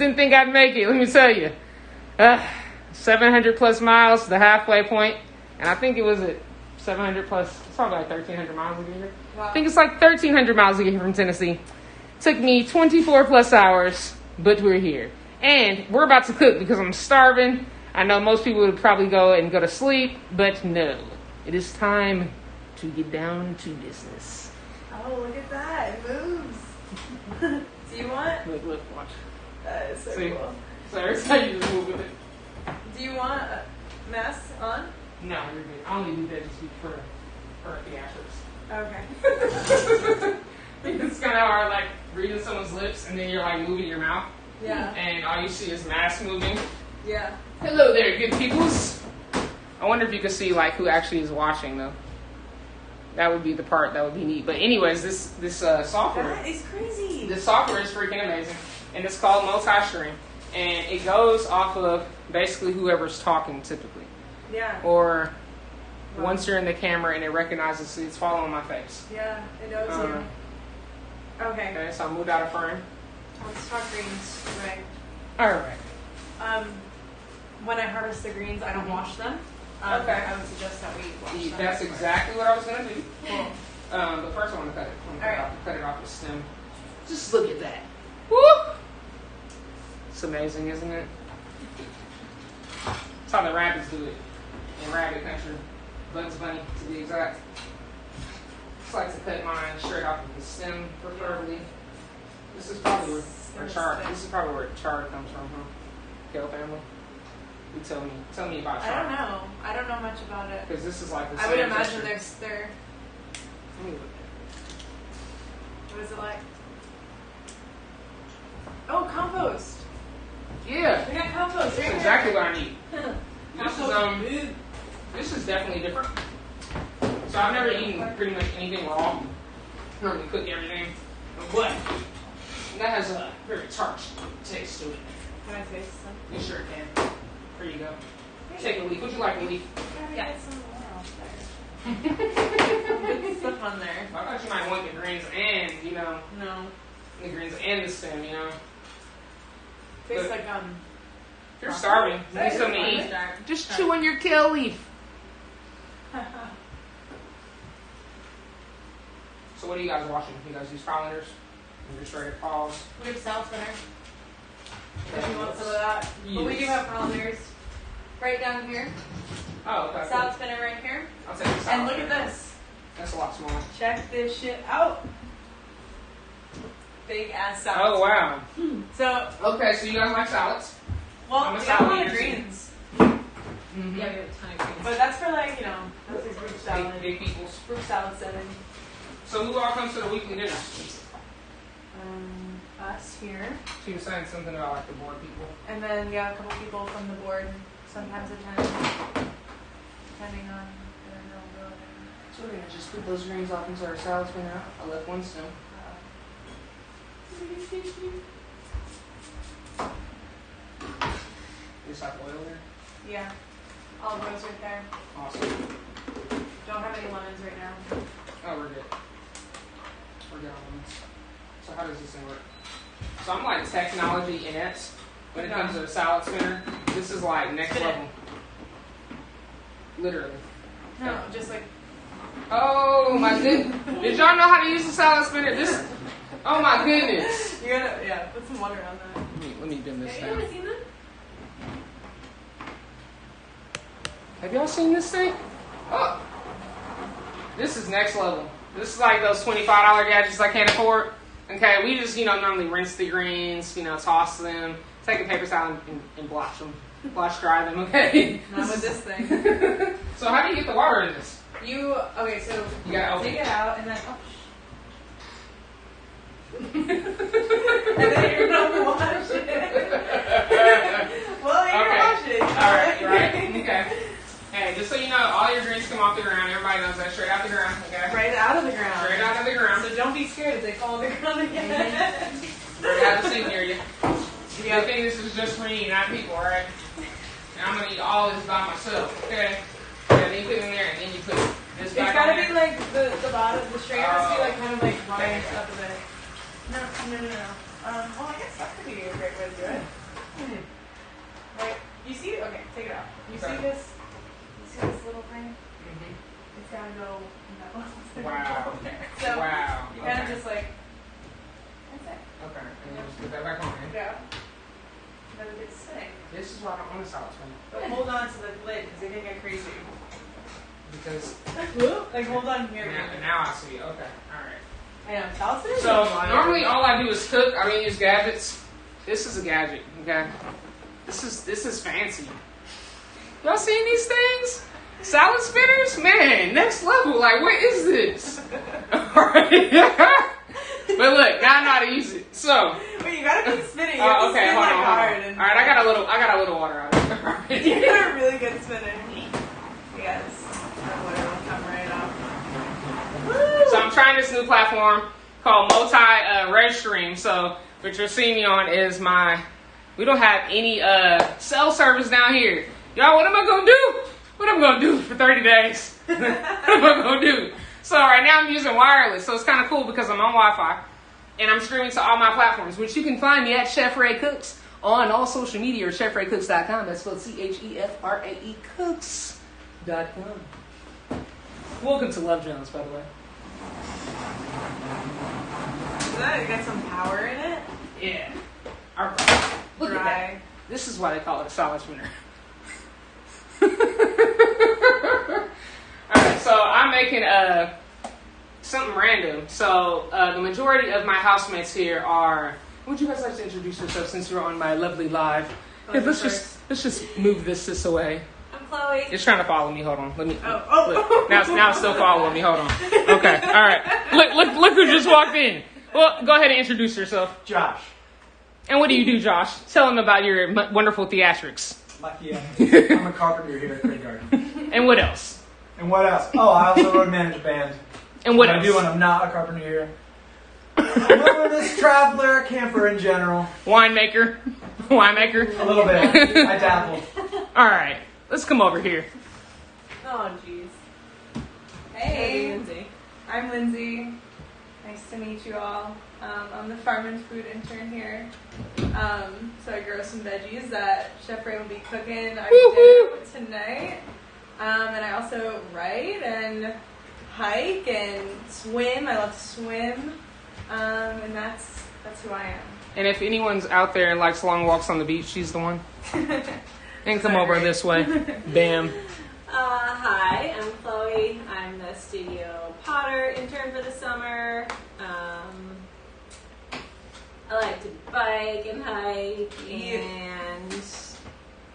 didn't think I'd make it, let me tell you. 700 plus miles, the halfway point. And I think it was at 700 plus, it's probably like 1,300 miles to get here. Wow. I think it's like 1,300 miles to get here from Tennessee. Took me 24 plus hours, but we're here. And we're about to cook because I'm starving. I know most people would probably go to sleep, but no. It is time to get down to business. Oh, look at that. It moves. Do you want? Look, watch. That is so See? cool. So every time you just move with it. Do you want a mask on? No, you're good. I only do that just for theatrics. Okay. It's kind of hard, like, reading someone's lips and then you're, like, moving your mouth. Yeah. And all you see is mask moving. Yeah. Hello there, good peoples. I wonder if you could see, like, who actually is watching, though. That would be the part that would be neat. But anyways, this software. That is crazy. This software is freaking amazing. And it's called Multi-Stream. And it goes off of basically whoever's talking, typically. Yeah. Or once you're in the camera and it recognizes it's following my face. Yeah, it knows you. Okay. Okay, so I moved out of frame. Let's talk greens. Right. All right. When I harvest the greens, I don't wash them. Okay. I would suggest that we wash them. That's exactly what I was going to do. Cool. But first I want to cut it. Cut it off the stem. Just look at that. Woo! It's amazing, isn't it? That's how the rabbits do it in rabbit country. Bugs Bunny, to be exact. I like to cut mine straight off of the stem, preferably. This is probably where chard. This is probably where chard comes from, huh? Kale family. You tell me about chard. I don't know much about it. Because this is like the I same would imagine texture. they're. Let me look What is it like? Oh, compost. Yeah. We got compost. That's exactly what I need. This is definitely different. So I've never eaten pretty much anything raw. I normally cook everything. But that has a very tart taste to it. Can I taste some? You sure can. Here you go. Take a leaf. Would you like a leaf? Yeah. Good stuff on there. I thought you might want the greens and, No. the greens and the stem, Tastes But like if you're starving, you need something to eat. Just chew on your kale leaf. So what are you guys watching? You guys use colanders? You're just ready to pause. We have salad spinner. If you want some of that. Yes. But we do have colanders right down here. Oh, okay. Salad spinner right here. I'll take the salad. And look at this. That's a lot smaller. Check this shit out. Big ass salad. Oh, wow. So, Okay, so you guys like salads? well, I'm a we have a lot salad of eater, greens. Mm-hmm. Yeah, we have a ton of greens. But that's for like, that's a group salad. Big peoples. Group salad setting. So who all comes to the weekly dinner? Us here. She was saying something about like the board people. And then, a couple people from the board sometimes attend. Depending on their availability. So we're gonna just put those greens off into our salad spinner. I left one stem. Just like oil there. Yeah. Olive oil's right there. Awesome. Don't have any lemons right now. Oh, we're good. We're good on lemons. So how does this thing work? So I'm like technology inept when it comes to the salad spinner. This is like next Spin it. level. Literally. No, just like. Oh my goodness. Did y'all know how to use the salad spinner? This. Oh my goodness. You're gonna, put some water on that. Let me dim this Have you down. ever seen that? Have y'all seen this thing? Oh. This is next level. This is like those $25 gadgets I can't afford. Okay, we just, normally rinse the greens, toss them, take a paper towel and blotch them. Blotch dry them, okay? Not with this thing. So how do you get the water in this? Okay, so You gotta open take it. it out and then, and then you're gonna wash it. Well, you're gonna wash it. Alright, right. Okay. Hey, just so you know, all your greens come off the ground. Everybody knows that. Straight out the ground, okay? Right out of the ground. Straight out of the ground. So don't be scared if they fall on the ground again. Straight out the sink area. Good thing this is just for me, not people, alright? And I'm gonna eat all this by myself, okay? Then you put it in there, and then you put this It's back gotta on be there. like the bottom, the strainer has to be like kind of like raised up a bit. No. Well, I guess that could be a great way to do it. Like, you see, okay, take it out. You see this little thing? It's gotta go in that little Wow. So Wow. you kind of Okay. just like, that's it. Okay. And then just put that back on. Yeah. Then it's spinning. This is why I don't want to solid spin. But hold on to the lid because it can get crazy. Because Like, hold on here. now I see. Okay. All right. I know. Salad spinner is So a lot. normally all I do is cook. I don't use gadgets. This is a gadget. Okay. This is fancy. Y'all seen these things? Salad spinners? Man, next level. Like, what is this? Alright. But look, now I know how to use it. So Wait, you gotta keep spinning. You have to okay, spin hold like on. hard. Alright, And I got a little water out of it. You're a really good spinner. Yes. That water will come right off. So I'm trying this new platform called Red Stream. So what you're seeing me on is we don't have any cell service down here. Y'all, what am I gonna do? What am I gonna do for 30 days? What am I gonna do? So right now I'm using wireless, so it's kind of cool because I'm on Wi-Fi and I'm streaming to all my platforms, which you can find me at Chef Ray Cooks on all social media or chefraycooks.com. That's spelled CHEFRAE Cooks.com. Welcome to Love Jones, by the way. Does that got some power in it? Yeah. All right. Look at that. Dry. This is why they call it a solid spinner. Alright, so I'm making something random. So the majority of my housemates here are. Would you guys like to introduce yourself since you're on my lovely live? Hey, let's just move this away. I'm Chloe. It's trying to follow me. Hold on. Let me. Oh. Look. Now it's still following me. Hold on. Okay. All right. Look who just walked in. Well, go ahead and introduce yourself. Josh. And what do you do, Josh? Tell them about your wonderful theatrics. Lucky I'm a carpenter here at Great Garden. And what else? And what else? Oh, I also road manage a band. And what I else? do when I'm not a carpenter here. I'm a wilderness traveler, a camper in general. Winemaker. A little bit. I dabble. All right. Let's come over here. Oh, jeez. Hey, Lindsay. I'm Lindsay. Nice to meet you all. I'm the farm and food intern here. So I grow some veggies that Chef Ray will be cooking our dinner tonight. And I also write and hike and swim. I love to swim. And that's who I am. And if anyone's out there and likes long walks on the beach, she's the one. And come over this way. Bam. Hi, I'm Chloe. I'm the studio potter intern for the summer. I like to bike and hike, and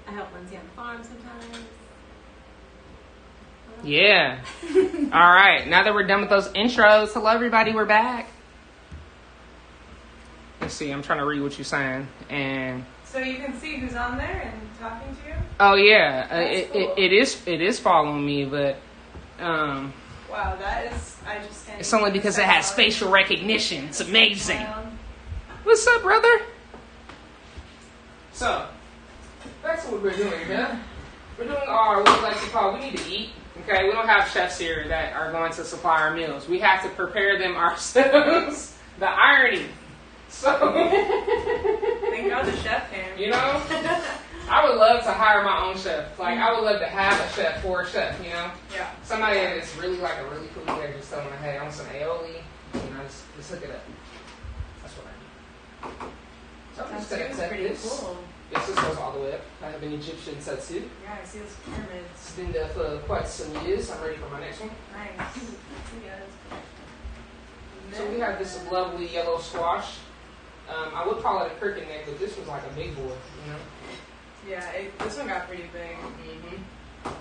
I help Lindsay on the farm sometimes. Yeah. All right. Now that we're done with those intros, hello everybody. We're back. Let's see. I'm trying to read what you're saying. And So you can see who's on there and talking to you? oh yeah, That's cool. it is following me, but Wow, that is, I just can't. it's only because it has facial recognition. It's amazing. Wow. What's up, brother? So, that's what we're doing, huh? We're doing our, what we like to call, we need to eat. Okay, we don't have chefs here that are going to supply our meals. We have to prepare them ourselves. The irony. So, Thank God the chef came. you know, I would love to hire my own chef. Like, I would love to have a chef for a chef, you know? Yeah. Somebody that is really like a really cool guy, just tell them, hey, I want some aioli. You know, just hook it up. That's what I need. So I'm just gonna set pretty this. cool. Yes, this goes all the way up. I have an Egyptian satsu. Yeah, I see those pyramids. It's been there for quite some years. I'm ready for my next one. Nice. Yeah, that's So we have this lovely yellow squash. I would call it a cricket neck, but this was like a big boy, you know? Yeah, this one got pretty big. Mm-hmm.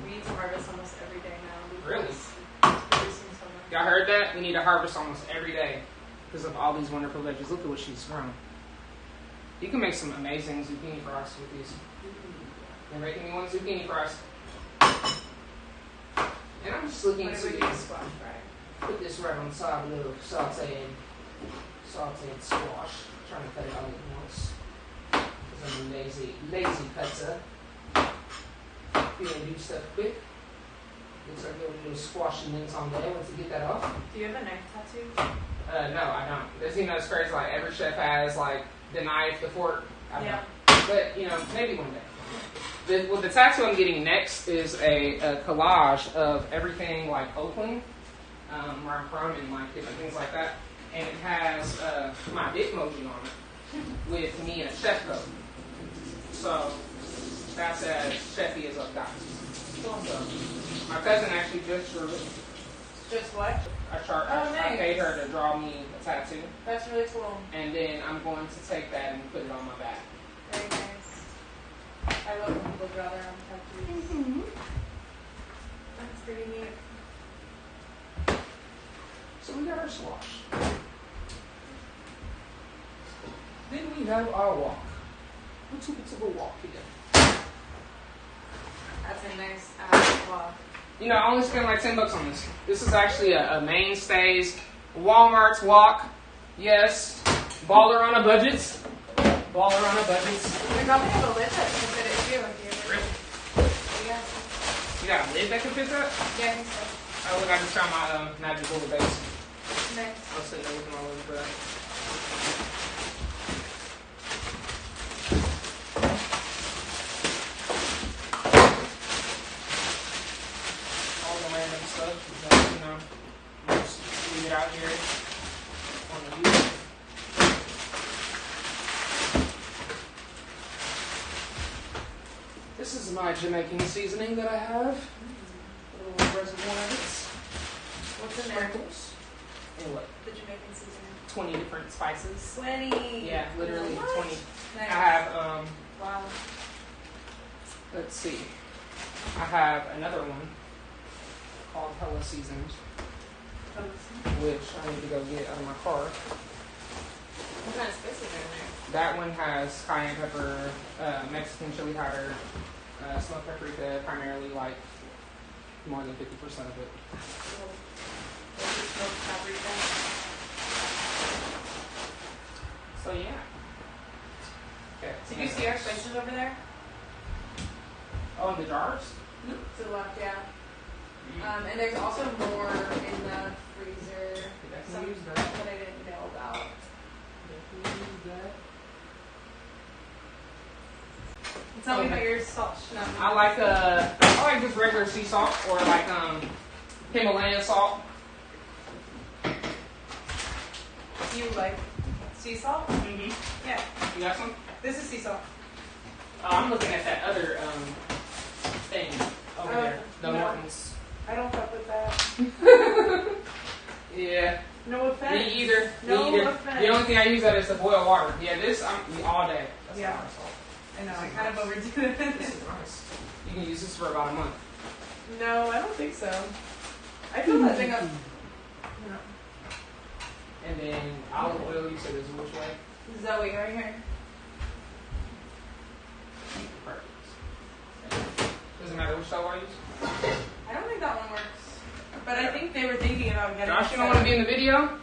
We need to harvest almost every day now. Really? It's producing so much. Y'all heard that? We need to harvest almost every day because of all these wonderful veggies. Look at what she's grown. You can make some amazing zucchini fries with these. You're making me one zucchini fries. And I'm just looking What to do we use squash fry? put this right on top of a little sauteed squash. Trying to cut it all at once. Because I'm a lazy cutter. You know, do stuff quick. Looks like you have a little squash and mince on there. Once you get that off. Do you have a knife tattoo? No, I don't. Does he know it's crazy? Like every chef has like the knife, the fork. I Yeah. don't. But you know, maybe one day. The tattoo I'm getting next is a collage of everything like Oakland, where I'm from, and like different things like that. And it has my Bitmoji on it with me in a chef coat. So that's as chefy as I've got. So my cousin actually just drew it. Just what? I nice. paid her to draw me a tattoo, That's really cool. and then I'm going to take that and put it on my back. Very nice. I love when people draw their own tattoos. That's pretty neat. So we got our swash. Then we have our walk. We took it to the walk here. That's a nice ass walk. You know, I only spent like $10 on this. This is actually a mainstays Walmart's walk. Yes, baller on a budget. Baller on a budget. We probably have a lid that can fit it too if you ever. Really? Yeah. You got a lid that can fit that? Yeah, I think so. Oh, look, I just found my magic bullet base. Nice. I was sitting there looking all over for that. All the random stuff, you know, just leave it out here on the YouTube. This is my Jamaican seasoning that I have. A little reservoir of it. What's in there? Sprinkles. And what? The Jamaican seasoning. 20 different spices. 20. Yeah, literally What? 20. Nice. I have, Wow. let's see. I have another one called Hella Seasoned, which I need to go get out of my car. What kind of spices are in there? That one has cayenne pepper, Mexican chili powder, smoked paprika, primarily like more than 50% of it. Smoked paprika. So yeah. Okay. Did you see our spices over there? Oh, in the jars? To the left, yeah. And there's also more in the freezer. Definitely Some use that. that I didn't know about. Definitely use that. Tell me Okay. about your salt. No. I like just regular sea salt or like Himalayan salt. You like sea salt? Mm-hmm. Yeah. You got some? This is sea salt. I'm looking at that other thing over Oh, there. The no. Morton's. I don't fuck with that. Yeah. No offense. Me either. No Me either. offense. The only thing I use that is to boil water. Yeah, this I'm all day. That's Yeah. not my salt. I know, I kind of overdo it. This is nice. You can use this for about a month. No, I don't think so. I fill that thing up. No. And then olive oil, you said is which way? Zoe, right here. Perfect. Doesn't matter which stove I use. I don't think that one works. But I think they were thinking about getting Josh, it you don't set want to up. be in the video?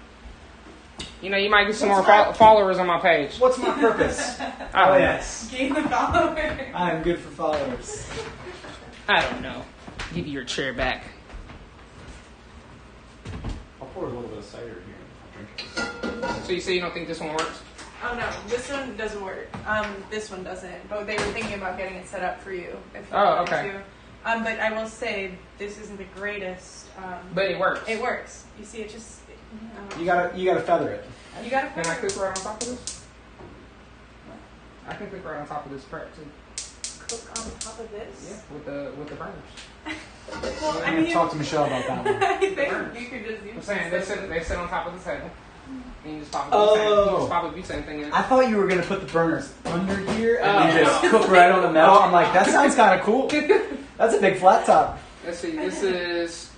You know, you might get some more followers on my page. What's my purpose? I Oh, don't yes. Gain the follower. I am good for followers. I don't know. Give you your chair back. I'll pour a little bit of cider here. I'll drink it. So you say you don't think this one works? Oh no, this one doesn't work. This one doesn't. But they were thinking about getting it set up for you. If you Oh, wanted okay. to. But I will say this isn't the greatest. But it works. It works. You see, it just. You gotta feather it. You gotta. Can I cook right on top of this? I can cook right on top of this prep too. cook on top of this. Yeah, with the burners. Well, I I need mean, to talk to Michelle about that one. I think you could just use. I'm saying they sit on top of the table. And you just pop a butane thing in. I thought you were gonna put the burners under here and Oh, you just no. cook right on the metal. I'm like, that sounds kind of cool. That's a big flat top. Let's see. This is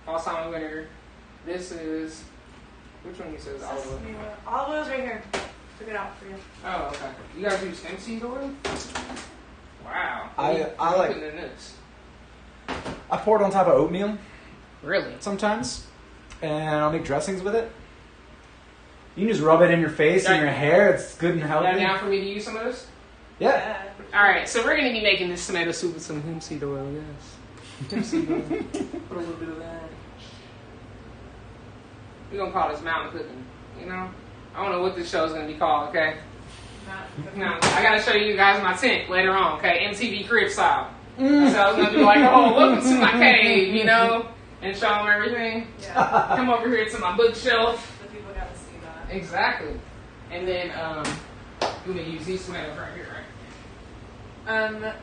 balsamic vinegar. This is which one? You said is olive oil. Olive oil's right here. Took it out for you. Oh, okay. You guys use MC's oil? Wow. I What are you like- putting in this. I pour it on top of oatmeal Really? sometimes, and I'll make dressings with it. You can just rub it in your face and your hair. It's good and You healthy. got down for me to use some of this? Yeah. All right. So we're gonna be making this tomato soup with some hemp oil. Yes. Hemp seed oil. Put a little bit of that. We're gonna call this mountain cooking. You know, I don't know what this show is gonna be called. Okay. No, I gotta show you guys my tent later on. Okay, MTV crib style. So I was gonna do like, oh, welcome to my cave, you know, and show them everything. Yeah. Come over here to my bookshelf. The people gotta see that. Exactly. And then we're gonna use these tomatoes right here, right?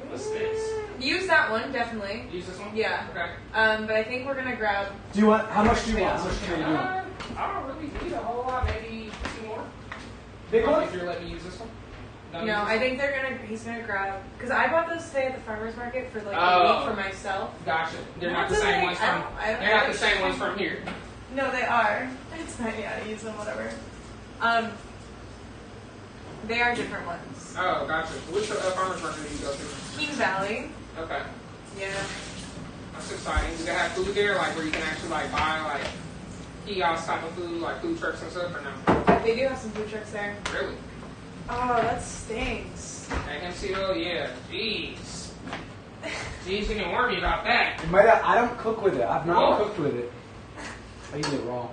What's this? Use that one, definitely. Use this one? Yeah. Okay. But I think we're gonna grab. Do you want? How much do you want? How much tomato do you want? I don't really need a whole lot. Maybe 2 more. Big one? If you're letting me use this one. No, I think he's gonna grab, because I bought those today at the farmer's market for like a Oh. week for myself. Gotcha. They're not the That's same okay. ones from. They're not the same ones from here. No, they are. It's fine, yeah, use them, whatever. They are different ones. Oh, gotcha. Which farmers market do you go to? King Valley. Okay. Yeah. That's exciting. Do they have food there, like where you can actually like buy like kiosk type of food, like food trucks and stuff, or no? They do have some food trucks there. Really? Oh, that stinks. At MCO, yeah. Jeez. Jeez, you didn't warn me about that. You might have, I don't cook with it. I've not Oh. cooked with it. I eat it raw.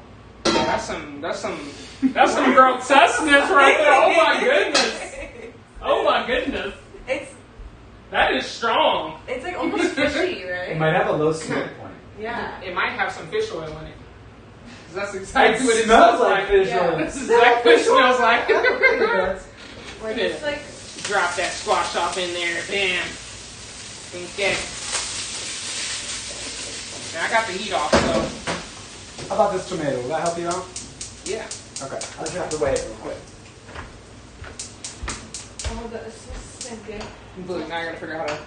That's some grilled sustenance right there. Oh my goodness. Oh my goodness. That is strong. It's like almost fishy, It right? might have a low smoke point. Yeah. It might have some fish oil in it. 'Cause that's exactly what it smells smells like fish Yeah. oil. That's exactly what it smells like. Like it's like Drop that squash off in there. Bam. Okay. Now I got the heat off, so How about this tomato? Will that help you out? yeah. Okay. I just have to weigh it real quick. oh, the assistant did Look, now I gotta figure out how to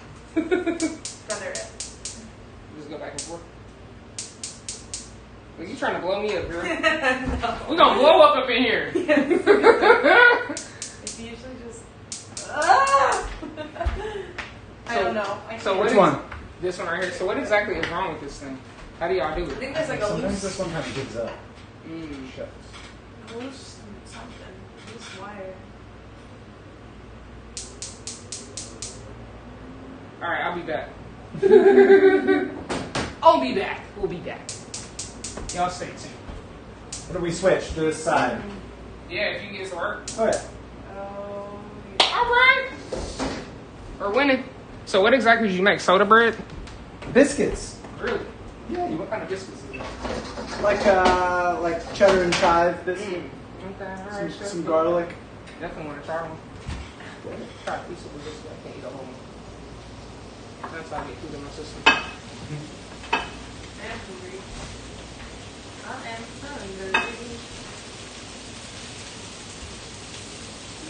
feather it. just go back and forth. Are you trying to blow me up, girl? No. We're gonna blow up in here. It's usually just. I don't know. So Which what one? is- This one right here. So what exactly is wrong with this thing? How do y'all do I it? think there's like a Sometimes loose, this one kind of gives up. Mm. Shucks. loose something, loose wire. All right, I'll be back. I'll be back. We'll be back. Y'all stay tuned. What do we switch to this side? Yeah, if you get to work. Oh yeah. Oh. All right. We're winning. So what exactly did you make? Soda bread? Biscuits. Really? Yeah. What kind of biscuits is it? Like cheddar and chive biscuit. Okay, all Some, right, sure. some garlic. Definitely want to try one. Try a piece of the biscuit. I can't eat a whole one. That's how I get food in my system. I'm hungry.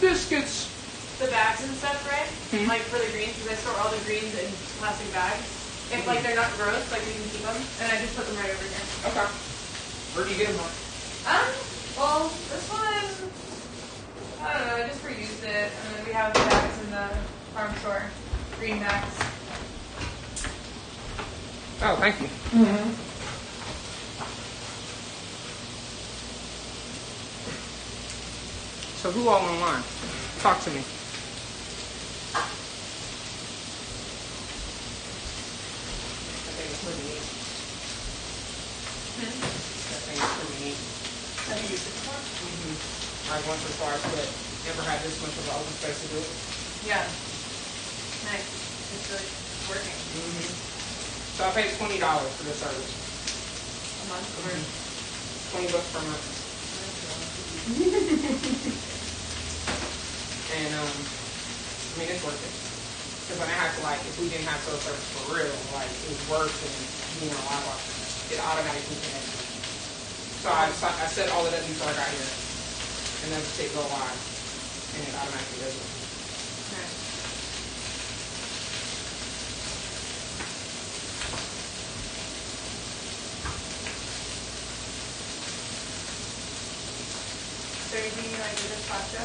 Biscuits. The bags and stuff, right? Mhm. Like for the greens, because I store all the greens in plastic bags. If like they're not gross, like we can keep them, and I just put them right over here. Okay. Where do you get them from? Well, this one, I don't know, I just reused it, and then we have the bags in the farm store, green bags. Oh, thank you. So who all online? Talk to me. That thing is pretty neat. That thing is pretty neat. Have you used it before? Like once or twice, but never had this much of an open space to do it. Yeah. Nice. It's really working. So I paid $20 for this service. A month or $20 per month. And I mean, it's worth it. Because when I had to, like, if we didn't have cell service for real, like, it was worse than, you know, it automatically connected. So I set all of that before I got here. And then just hit go live. And it automatically does it. Nice. Is there anything you like with this pasta?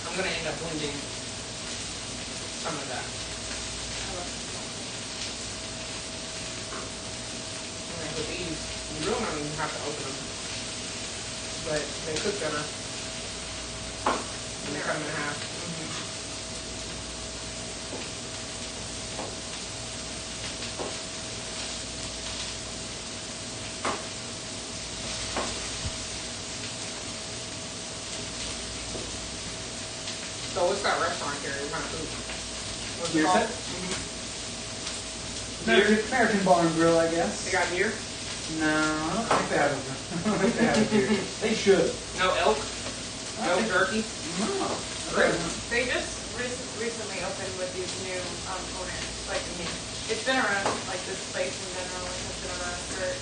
I'm going to end up blending some of that. And then with these, you really don't even have to open them. But they cook better. And they cut them in half. So what's that restaurant here? What kind of food? What's it Deer called? set? American Bar and Grill, I guess. They got deer? No, I don't think they have a I don't think they have a deer. They should. No elk? No turkey? No. Really? They just recently opened with these new owners. Like, it's been around, like this place in general has been around for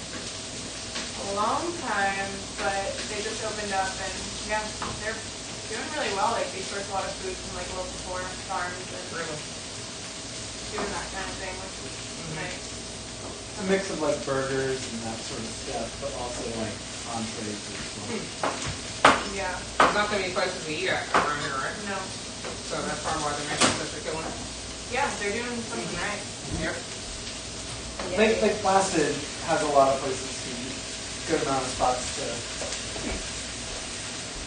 a long time, but they just opened up and yeah, they're doing really well. Like they source a lot of food from like local farms and Really? doing that kind of thing, which is nice. It's a mix of like burgers and that sort of stuff, but also like entrees as well. Yeah. There's not that many places to eat at around here, right? No. So that's probably why they're making such a killing. Yeah, they're doing something right. Yep. Lake Placid has a lot of places to eat, good amount of spots to.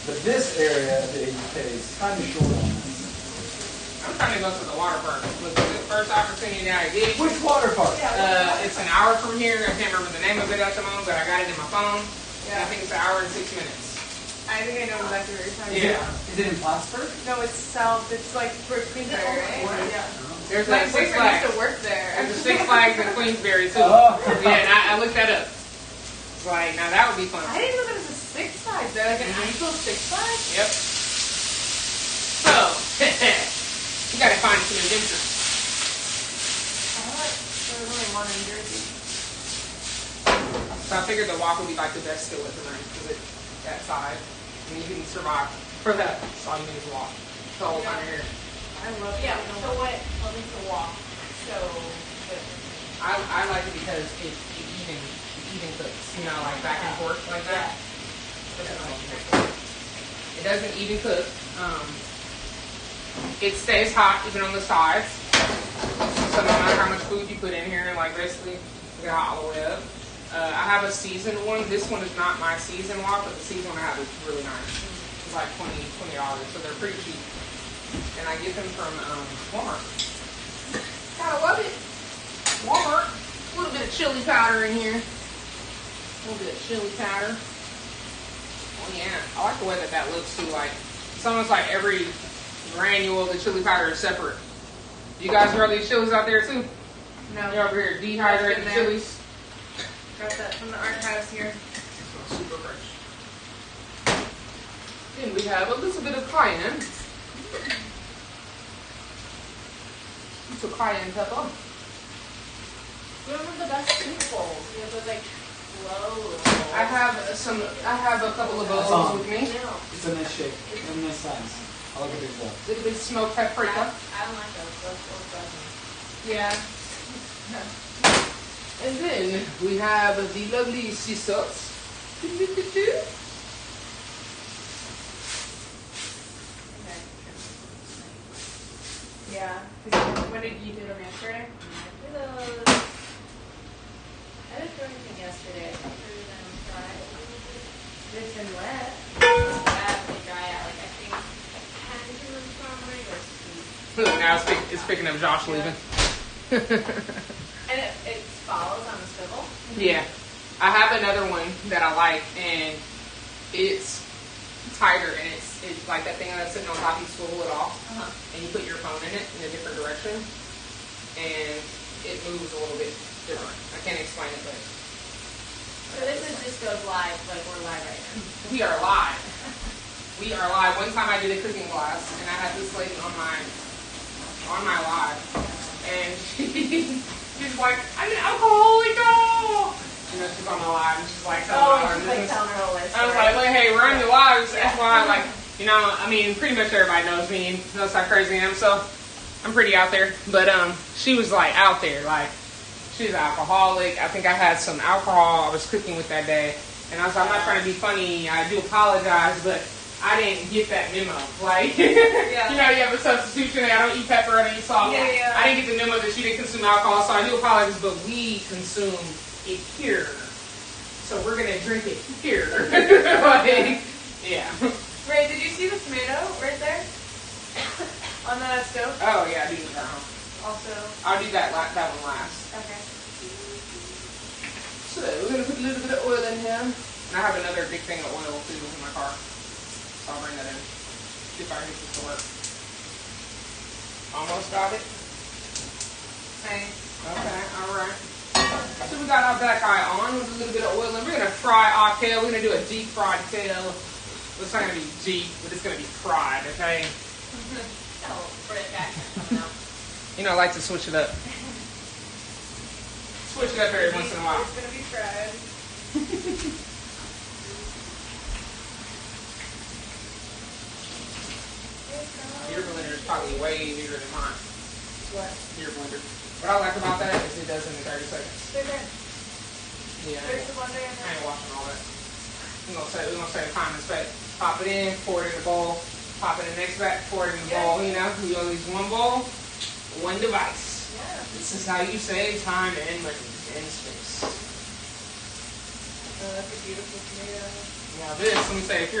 But this area of the UK is kind of short on this. I'm trying to go to the water park. Was the first opportunity that I did. Which water park? It's an hour from here. I can't remember the name of it at the moment, but I got it in my phone. Yeah. I think it's an hour and 6 minutes. I think I know exactly what you're talking Yeah. about. Is it in Plattsburgh? No, it's south. It's like for Queensbury, right? Yeah. There's My a Six boyfriend Flags. used to work there. There's a Six Flags in Queensbury too. Oh. Yeah, and I looked that up. It's like, now that would be fun. I didn't know there was a Six Flags there, like an actual Six Flags. Yep. So, you gotta find some adventure. I thought there was only one in Jersey. So I figured the walk would be like the best skill at the night because it's that side. And you can survive for that. That's all you need to walk. The whole time you're here. I love it. Yeah, so what makes the walk so good? I like it because it even cooks, you know, like back and forth like that. It doesn't even cook. It stays hot even on the sides. So no matter how much food you put in here, like basically you get hot all the way up. I have a seasoned one. This one is not my seasoned walk, but the seasoned one I have is really nice. It's like $20, so they're pretty cheap. And I get them from Walmart. Gotta love it. Walmart. A little bit of chili powder in here. A little bit of chili powder. Oh yeah, I like the way that looks too. Like it's almost like every granule of the chili powder is separate. You guys grow these chilies out there too? No. You're over here dehydrating That's in there. chilies. Got that from the archives here. Smells super fresh. Then we have a little bit of cayenne. It's a cayenne pepper. What are the best soup bowls? You have those like low. I have a couple of That's bowls on. with me. No, It's a nice shape. It's a nice size. I like a big bowl. Little bit of smoked paprika. I don't like those. Those doesn't. Yeah. And then we have the lovely sea sauce. Yeah. When did you do them yesterday? I did those. I didn't do anything yesterday. I threw them dry. It's been wet. Yeah, they dry out. Like I think I can do them from regular sweet. Now it's picking up Josh leaving. And it Follows on the swivel. Yeah. I have another one that I like, and it's tighter, and it's like that thing that's sitting on top, you swivel it off, and you put your phone in it in a different direction, and it moves a little bit different. I can't explain it, but So this is just goes live, like we're live right now. we are live. We are live. One time I did a cooking class, and I had this lady on my live, and she's like, I'm an alcoholic, oh! You know, she's on my live, and she's like, Oh, my she's like business. telling her whole list. I was like, hey, we're on the lives. That's why, like, you know, I mean, pretty much everybody knows me and knows how crazy I am, so I'm pretty out there. But she was like out there, like she's an alcoholic. I think I had some alcohol I was cooking with that day, and I was like, I'm not trying to be funny. I do apologize, but I didn't get that memo. Like, you know, you have a substitution. I don't eat pepper. I don't eat salt. Yeah. I didn't get the memo that you didn't consume alcohol, so I do apologize. But we consume it here, so we're gonna drink it here. Like, yeah. Ray, did you see the tomato right there? On the stove? Oh yeah, I do that. Also. I'll do that one last. Okay. So we're gonna put a little bit of oil in here, and I have another big thing of oil too in my car. So I'll bring that in. See if I can get this to work. Almost got it. Nice. Okay, all right. So we got our black eye on with a little bit of oil, and we're gonna fry our kale. We're gonna do a deep fried kale. It's not gonna be deep, but it's gonna be fried. Okay. Oh, British accent. No. You know, I like to switch it up. Switch it up every once in a while. It's gonna be fried. Your blender is probably way bigger than mine. What? Your blender. What I like about that is it does it in 30 seconds. Yeah. There's the blender in I there. ain't watching all that. We're gonna save time and space. Pop it in, pour it in the bowl. Pop it in the next batch, pour it in the bowl. You know, you only use one bowl, one device. Yeah. This is how you save time and money and space. Oh, that's a beautiful tomato. Now this, let me say, if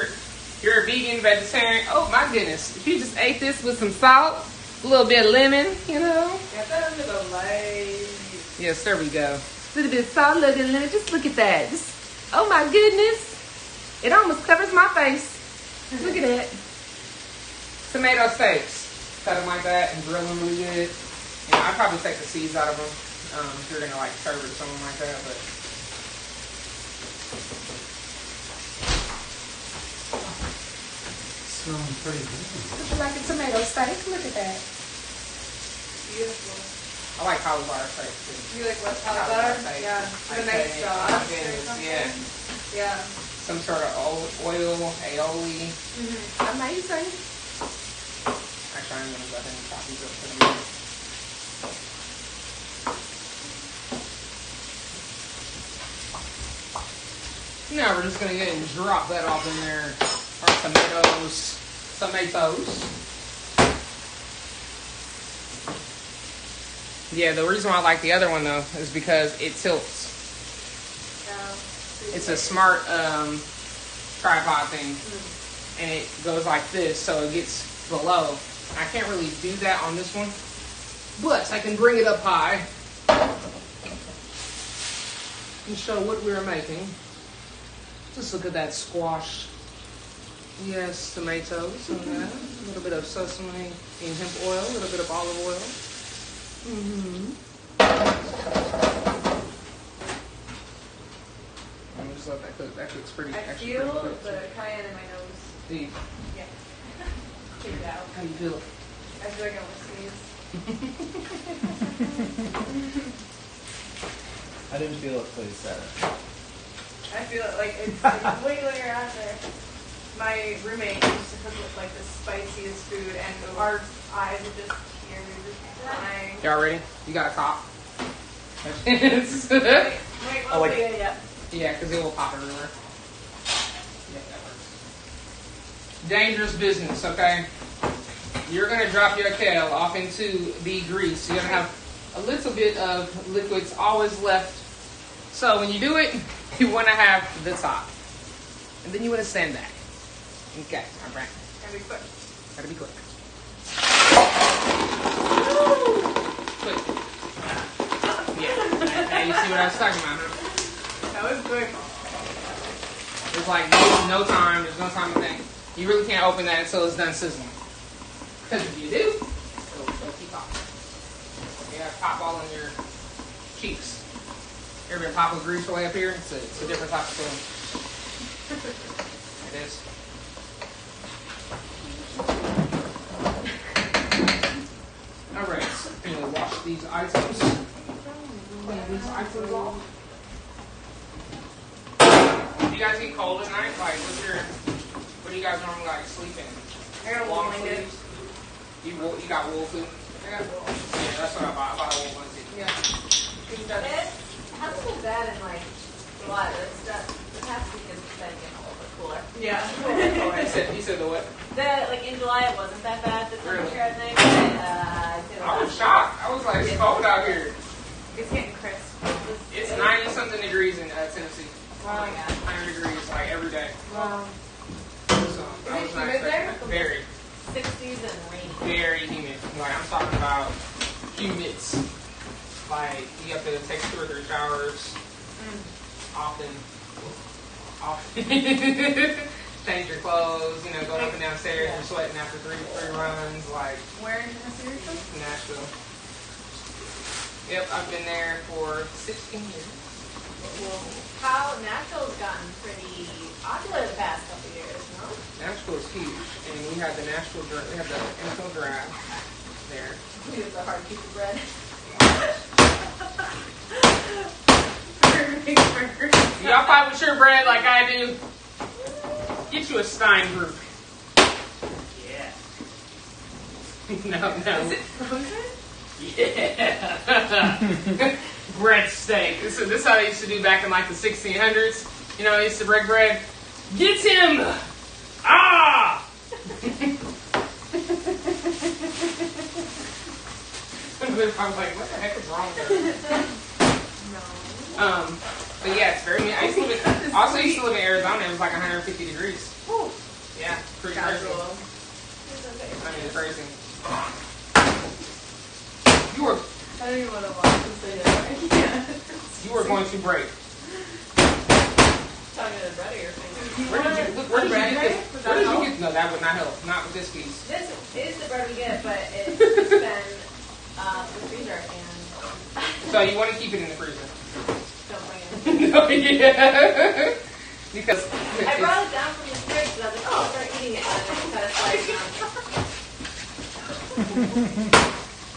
you're a vegan, vegetarian, oh my goodness, if you just ate this with some salt, a little bit of lemon, you know. Get that under the light. Yes, there we go. A little bit of salt, a little bit of lemon. Just look at that. Just, oh my goodness. It almost covers my face. Look at that. Tomato steaks. Cut them like that and grill them really good. You know, I'd probably take the seeds out of them if you're going to like serve it or something like that. But Smelling pretty good. would you like a tomato steak? Look at that. Beautiful. I like cauliflower steak too. You like what? Cauliflower Cauliflower? steak. Yeah. Like The nice that. sauce. Oh, or goodness, something? yeah. Yeah. Some sort of oil, aioli. Amazing. Actually, I'm going to go ahead and chop these up for a minute. Now we're just going to go ahead and drop that off in there. Our tomatoes. Yeah, the reason why I like the other one though is because it tilts. Yeah. It's a smart tripod thing. And it goes like this, so it gets below. I can't really do that on this one, but I can bring it up high and show what we're making. Just look at that squash. Yes, tomatoes and that. A little bit of sesame and hemp oil, a little bit of olive oil. I'm just let that cook. That cooks pretty. I Actually, feel pretty quick. the cayenne in my nose. Do you? Yeah. Take it out. How do you feel it? I feel like I want to sneeze. I didn't feel it till you said it. I feel it like it's wiggling around there. My roommate used to cook with like the spiciest food, and our eyes would just tear. We were just crying. Y'all ready? You got a top? Wait, I like- yeah. Yeah, because it will pop everywhere. Yeah, that works. Dangerous business, okay? You're going to drop your kale off into the grease. You're going to have a little bit of liquids always left. So when you do it, you want to have the top. And then you want to stand back. Okay, all right. Gotta be quick. Gotta be quick. Quick. Yeah. Now you see what I was talking about, huh? That was quick. There's like no time. There's no time to think. You really can't open that until it's done sizzling. Because if you do, it'll keep popping. You have pop all in your cheeks. You ever been pop with grease way up here? It's a different type of feeling. It is. All right. I'm gonna wash these items. Clean these items off. Do you guys get cold at night? Like, what do you guys normally like sleep in? I got a Long wool blanket. sleeves? You got wool too? I got wool. Yeah, that's what I bought. I bought a wool blanket. Yeah. It hasn't been bad in like July. The past week has been getting a little bit cooler. Yeah. You said the what? Like in July, it wasn't that bad. The temperature Really? at night. But, I was shocked. I was like, it's cold out here. It's getting crisp. It's 90 something degrees in Tennessee. Oh my god. 100 degrees like every day. Wow. So Is I it was not humid there? expecting that. Very, 60s and rainy. very humid. Like I'm talking about humids. Like you have to take 2 or 3 showers often. change your clothes, you know, going up and downstairs, you're sweating after three runs, like Where in Tennessee are you from? Nashville. Yep, I've been there for 16 years. How Nashville's gotten pretty popular the past couple years, no? Nashville is huge, and we had the Nashville, we had the NFL draft there. We have the hard piece of bread. Y'all fight with your bread like I do. Get you a Stein group. Yeah. No. Is it frozen? Yeah. Bread steak. This is how they used to do back in like the 1600s. You know, they used to break bread. Get him! Ah! I'm like, what the heck is wrong with her? No. But yeah, it's very. I used to live in, also used to live in Arizona. It was like 150 degrees. Ooh. Yeah, pretty Casual. crazy. I mean, it's crazy. You were I don't even want to watch this video. I can't. you were going to break. Talking to the bread of your finger. Where did you bread get knife? this? Would Where that did you help? get? No, that would not help. Not with this piece. This is the bread we get, but it's been in the freezer and So you want to keep it in the freezer? don't bring it. No, yeah. Because I brought it down from the fridge and I was like, oh, I'll start eating it. And then I cut a slice and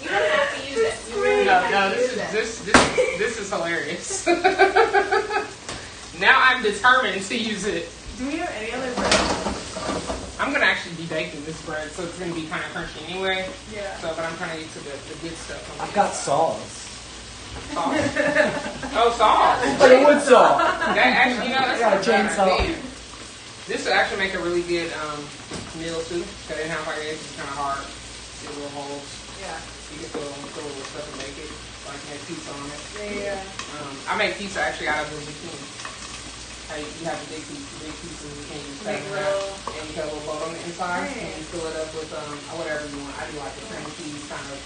you don't have to use it. You really don't no, have to use it. this is hilarious. Now I'm determined to use it. Do we have any other bread? I'm gonna actually be baking this bread, so it's gonna be kind of crunchy anyway. Yeah. So, but I'm trying to get to the good stuff. on the I've got inside. sauce. Sauce. Oh, sauce. Like a wood saw. That actually, you know, that's I got a not bad chainsaw. idea. This would actually make a really good meal too. Cause it have like it's kind of hard. Get little holes. Yeah. You can throw a little stuff and make it. Like make pizza on it. Yeah. I make pizza actually out of the zucchini. How you have the big pieces of zucchini. You cut Make them out, little- and you got a little boat on the inside, Right. and you fill it up with whatever you want. I do like the cream cheese kind of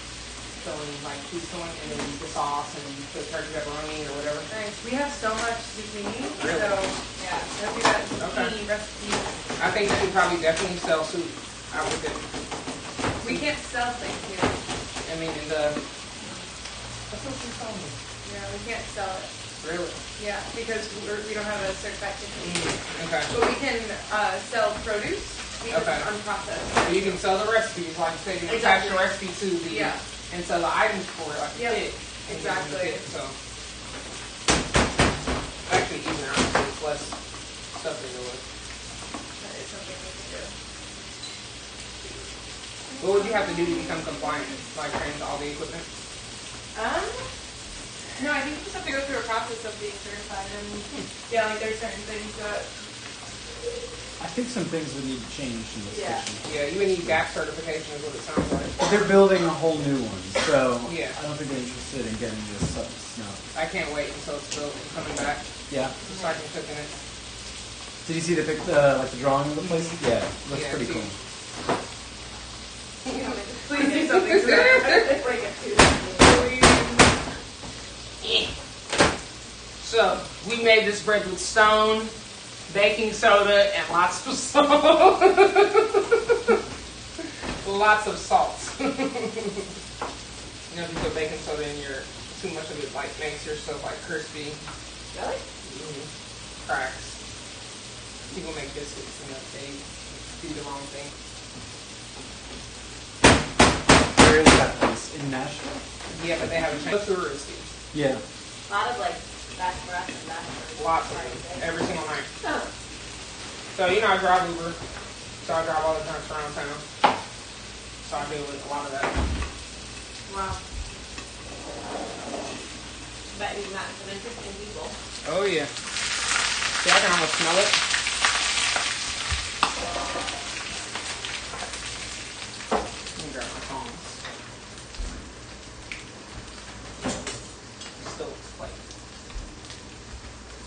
filling, like cheese filling, and then the sauce, and you put turkey pepperoni or whatever. Nice. We have so much zucchini, Really? so yeah, that'll be that zucchini Okay. recipe. I think you could probably definitely sell soup out with it. We can't sell things here. I mean, in the that's what you told me. Yeah, we can't sell it. Really? Yeah, because we don't have a certified kitchen. Okay. But we can sell produce because Okay. it's unprocessed. So you can sell the recipes, like you said, you can attach Exactly. the recipe to the Yeah. and sell the items for it, like a Yep. kit. And give them the Exactly. kit, so it's actually easier. Honestly. It's less stuff to go with. That is something we can do. What would you have to do to become compliant? Like change all the equipment? No, I think you just have to go through a process of being certified, and yeah, like there's certain things that I think some things would need to change in this Yeah. kitchen. Yeah, you would need GAP certification is what it sounds like. But they're building a whole new one, so Yeah. I don't think they're interested in getting this stuff snow. I can't wait until it's built and coming back Yeah. so I can cook in it. Did you see the like the drawing of the place? Yeah, looks Yeah, pretty see. cool. please do something to that. Break it too. So we made this bread with stone, baking soda, and lots of salt. Lots of salt. You know, if you put baking soda in your, too much of it like makes your stuff like crispy. Really? Cracks. People make biscuits and they do the wrong thing. Where is that place? In Nashville? Yeah, but they haven't changed. Touristy. Yeah. A lot of like bachelorettes and bachelorettes. Lots of them. Every single night. Oh. So, you know, I drive Uber. So I drive all the time around town. So I deal with a lot of that. Wow. Bet you've met some interesting people. Oh, yeah. See, I can almost smell it. Let me grab my tongs. Still plate.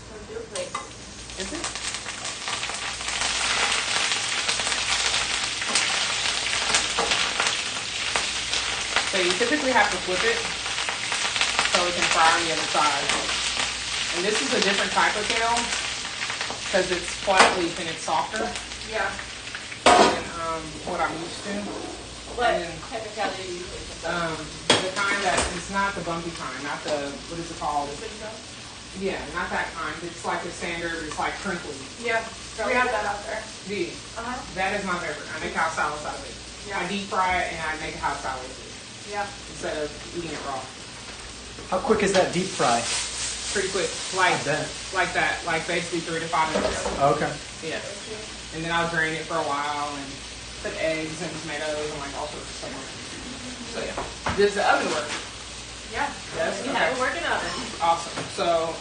Where's your plate? Is it? So you typically have to flip it so it can fry on the other side. And this is a different type of kale because it's flat leaf and it's softer. Yeah. and what I'm used to. What And, type of calorie do you usually put down? the kind that it's not the bumpy kind, not the what is it called? Yeah, not that kind. It's like the standard. It's like crinkly. Yeah. We have that out there. Yeah, Uh-huh. that is my favorite. I make house salads out of it. Yeah. I deep fry it and I make a house salad with it Yeah. instead of eating it raw. How quick is that deep fry? Pretty quick, like I bet. like that, like basically 3 to 5 minutes. Okay. Yeah, and then I'll drain it for a while and put eggs and tomatoes and like all sorts of stuff on it. So yeah, does the oven work? Yeah. Yes. We Okay. have a working oven. Awesome. So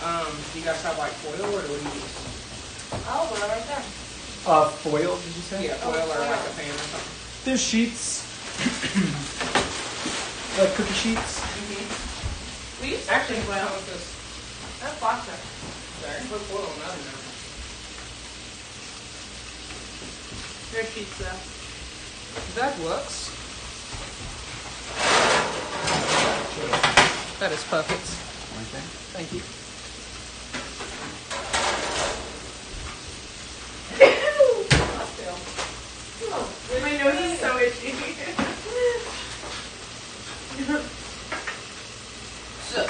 do you guys have like foil or what do you use? Oh, we're right there. Foil, did you say? Yeah, foil or like a pan or something. There's sheets. Like cookie sheets. We used to Actually, actually how well. about this? That's plastic. Sorry, put foil in the oven now. They're cheap though. That works. That is perfect. Okay. Thank you. My nose is so itchy. So.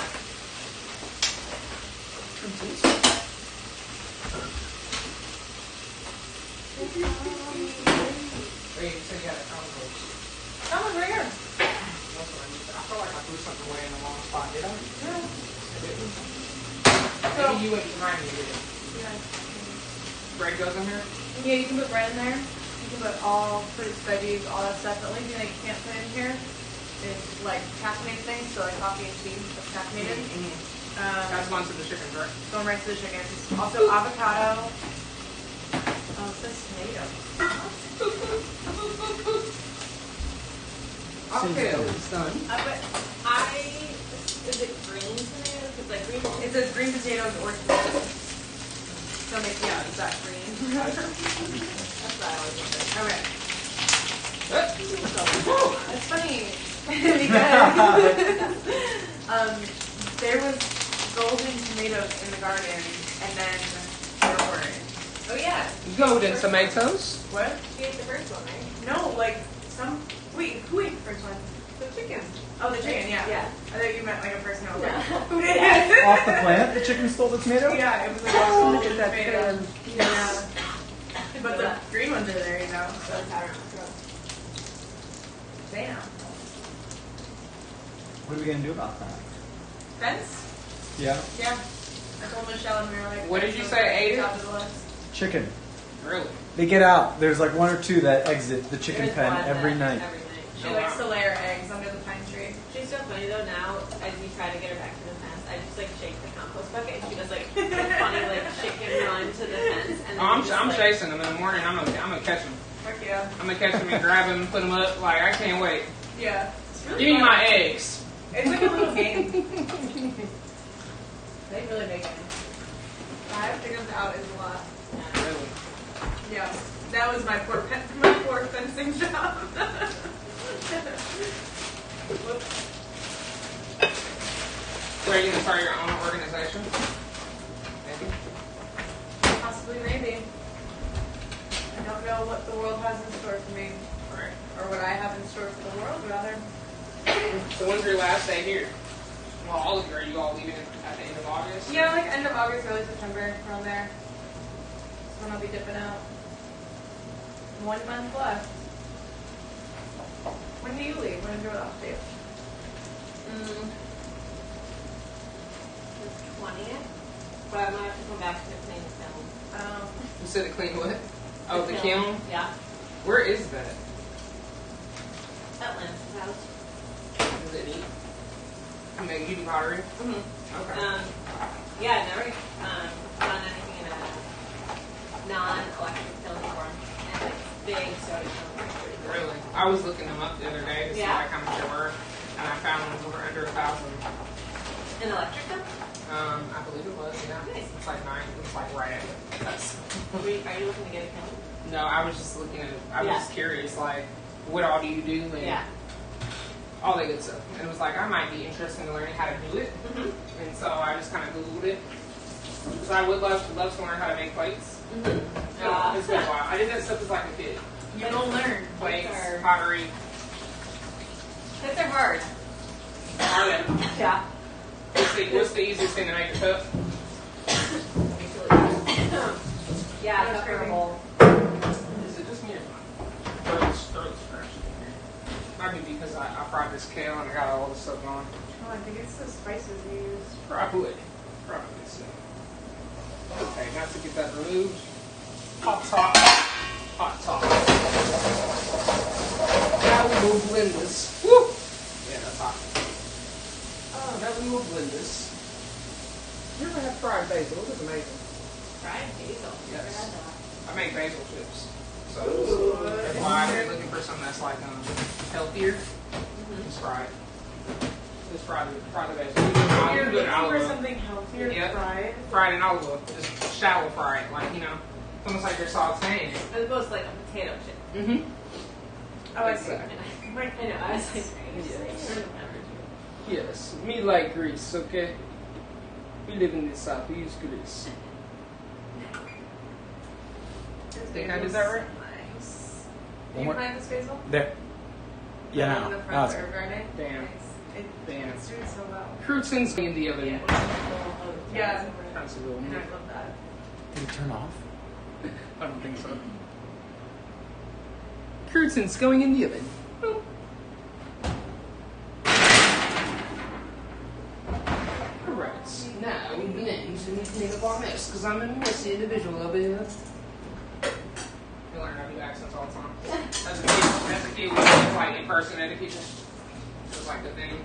Wait, so you got a compost. Oh, it's right here. That's what I need. I feel like I threw something away in the wrong spot. Did I? Yeah. I didn't. So, Maybe you wouldn't mind me, did it? Bread goes in here? yeah, you can put bread in there. You can put all fruits, veggies, all that stuff. The only thing that you can't put in here is like caffeinated things, so like coffee and tea that's caffeinated. That's one to the chicken, right? Going right to the chickens. Also avocado. Oh, it says tomato. Okay, it's done. Is it green tomatoes? It's like green. It says green potatoes or tomatoes. So make yeah, is that green? That's what I always think. Okay. Woo! It's funny because there was golden tomatoes in the garden, and then there weren't. Oh yeah, Golden tomatoes. What? you ate the first one, right? No, like some. Wait, who ate the first one? The chicken. Oh, the chicken. Yeah. Yeah. I thought you meant like a person. I was like, No. who did it? Off the plant, the chicken stole the tomato? Yeah, it was like Oh, golden that's tomatoes. good. Yeah. But the green ones are there, you know. So That's how I remember. damn. What are we gonna do about that? Fence? Yeah. Yeah. I told Michelle and we were like, What did you say, 8? Top of the list. Chicken. Really? They get out. There's like 1 or 2 that exit the chicken There's pen one every that- night. Every night. She Oh, likes wow. to lay her eggs under the pine tree. She's so funny though now, as we try to get her back to the fence, I just like shake the compost bucket and she does like a funny like chicken run to the fence and then I'm we just, like, chasing them in the morning. I'm gonna catch them. Heck yeah. I'm gonna catch them and grab them, put them up. Like I can't wait. Yeah. It's really Give me fun. my eggs. It's like a little game. They really make it. 5 chickens out is a lot. Really? Yeah. That was my poor fencing job. Whoops. So are you gonna start your own organization? Maybe. Possibly, maybe. I don't know what the world has in store for me, Right. or what I have in store for the world, rather. So when's your last day here? Well, all of you. Are you all leaving at the end of August? Yeah, like end of August, early September, around there. That's when I'll be dipping out. 1 month left. When do you leave? When is your last day? the 20th, but I might have to come back to clean the film. You said to clean what? Oh, the kiln. Yeah, Where is that? at Lance's house. Is it neat? I mean, you do pottery. Mm-hmm. Okay. Yeah, I've never done anything in a non-electric kiln before. And like big soda kiln. Really? I was looking them up the other day to see Yeah. like how much they were, and I found ones that were under 1,000. An electric kiln? I believe it was. Yeah. Nice. It's like 9. It's like right at it. That's. Are you looking to get a kiln? No, I was just looking at. I was Yeah. just curious, like, what all do you do? And Yeah. all that good stuff. And it was like, I might be interested in learning how to do it. Mm-hmm. And so I just kind of Googled it. So I would love to learn how to make plates. No, it's been a while. I did that stuff as like a kid. You don't learn. Plates, Plates pottery. are hard. Are they? Yeah. What's the easiest thing to make a cup? Yeah, That's that's crazy. terrible. Is it just me or my throat's fresh? Might be because I fried this kale and I got all this stuff going. Oh, I think it's the spices you use. Probably so. Okay, now to get that removed. Hot top. Now we will blend this. Woo! Yeah, that's hot. Oh, now we will blend this. You ever had fried basil? It was amazing. Fried basil. Yes. Never had that. I make basil chips. So Ooh. that's why I'm looking for something that's like healthier. Just fry it. Just fry the basil. You're You do it looking olive for oil. something healthier, Yep. fried. Fried in olive oil. Just shallow fry it, like almost like you're sauteing. As opposed to like a potato chip. Mm-hmm. Oh, I see. Exactly. I know, I was like, Yes. Yes, me like grease, okay? We live in the South, we use grease. Think I did that right? Nice. One Do you more. plant this basil? There. Yeah, In now. the Now front it's herb garden? Damn. Nice. Damn. It's doing so well. Croutons in the oven. Yeah. That's a little And I bit. love that. Did it turn off? I don't think so. Croutons going in the oven. Boop. Alright, now we blend and clean up our mess, because I'm a messy individual over here. You learn how to do accents all the time. As a kid, we did like impersonating people. It was like the thing.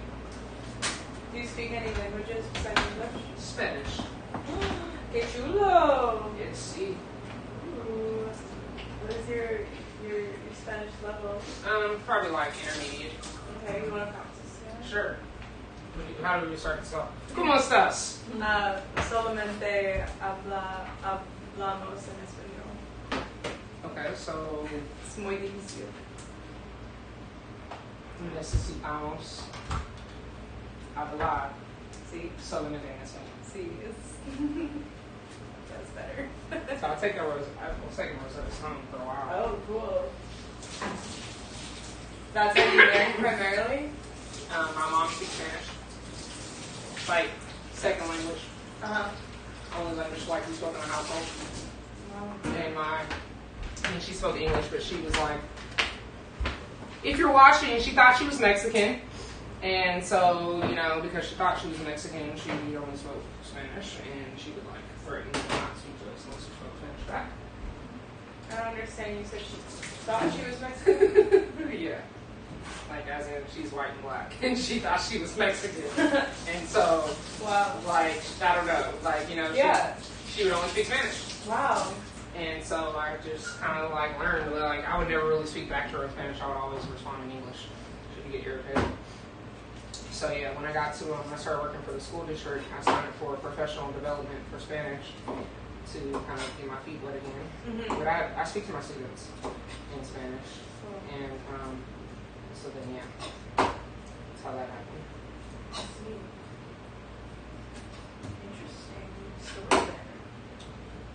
Do you speak any languages besides English? Spanish. Que chulo! Yes, see. Ooh. What is your Spanish level? Probably like intermediate. Okay, you want to practice? Yeah? Sure. How do we start this off? ¿Cómo estás? Solamente hablamos en español. Okay, so Es muy difícil. necesitamos hablar Sí, solamente en español. sí, it's that's better. So I was taking Rosetta Stone for a while. Oh, cool. That's what you learn primarily? My mom speaks Spanish. Like second language, Uh-huh. only language like we spoke in our household. Wow. And she spoke English, but she was like, if you're watching, she thought she was Mexican. And so, because she thought she was Mexican, she only spoke Spanish, and she would like threaten not to speak to us unless she spoke Spanish back. I don't understand. You said she thought she was Mexican? Yeah. Like, as in, she's white and black, and she thought she was Mexican. And so, Wow. like, I don't know, like, Yeah. she would only speak Spanish. Wow. And so I just kind of like learned, like, I would never really speak back to her in Spanish. I would always respond in English. Shouldn't get irritated. So yeah, when I started working for the school district, I signed up for professional development for Spanish to kind of get my feet wet again. Mm-hmm. But I speak to my students in Spanish, and so then yeah, that's how that happened. Interesting story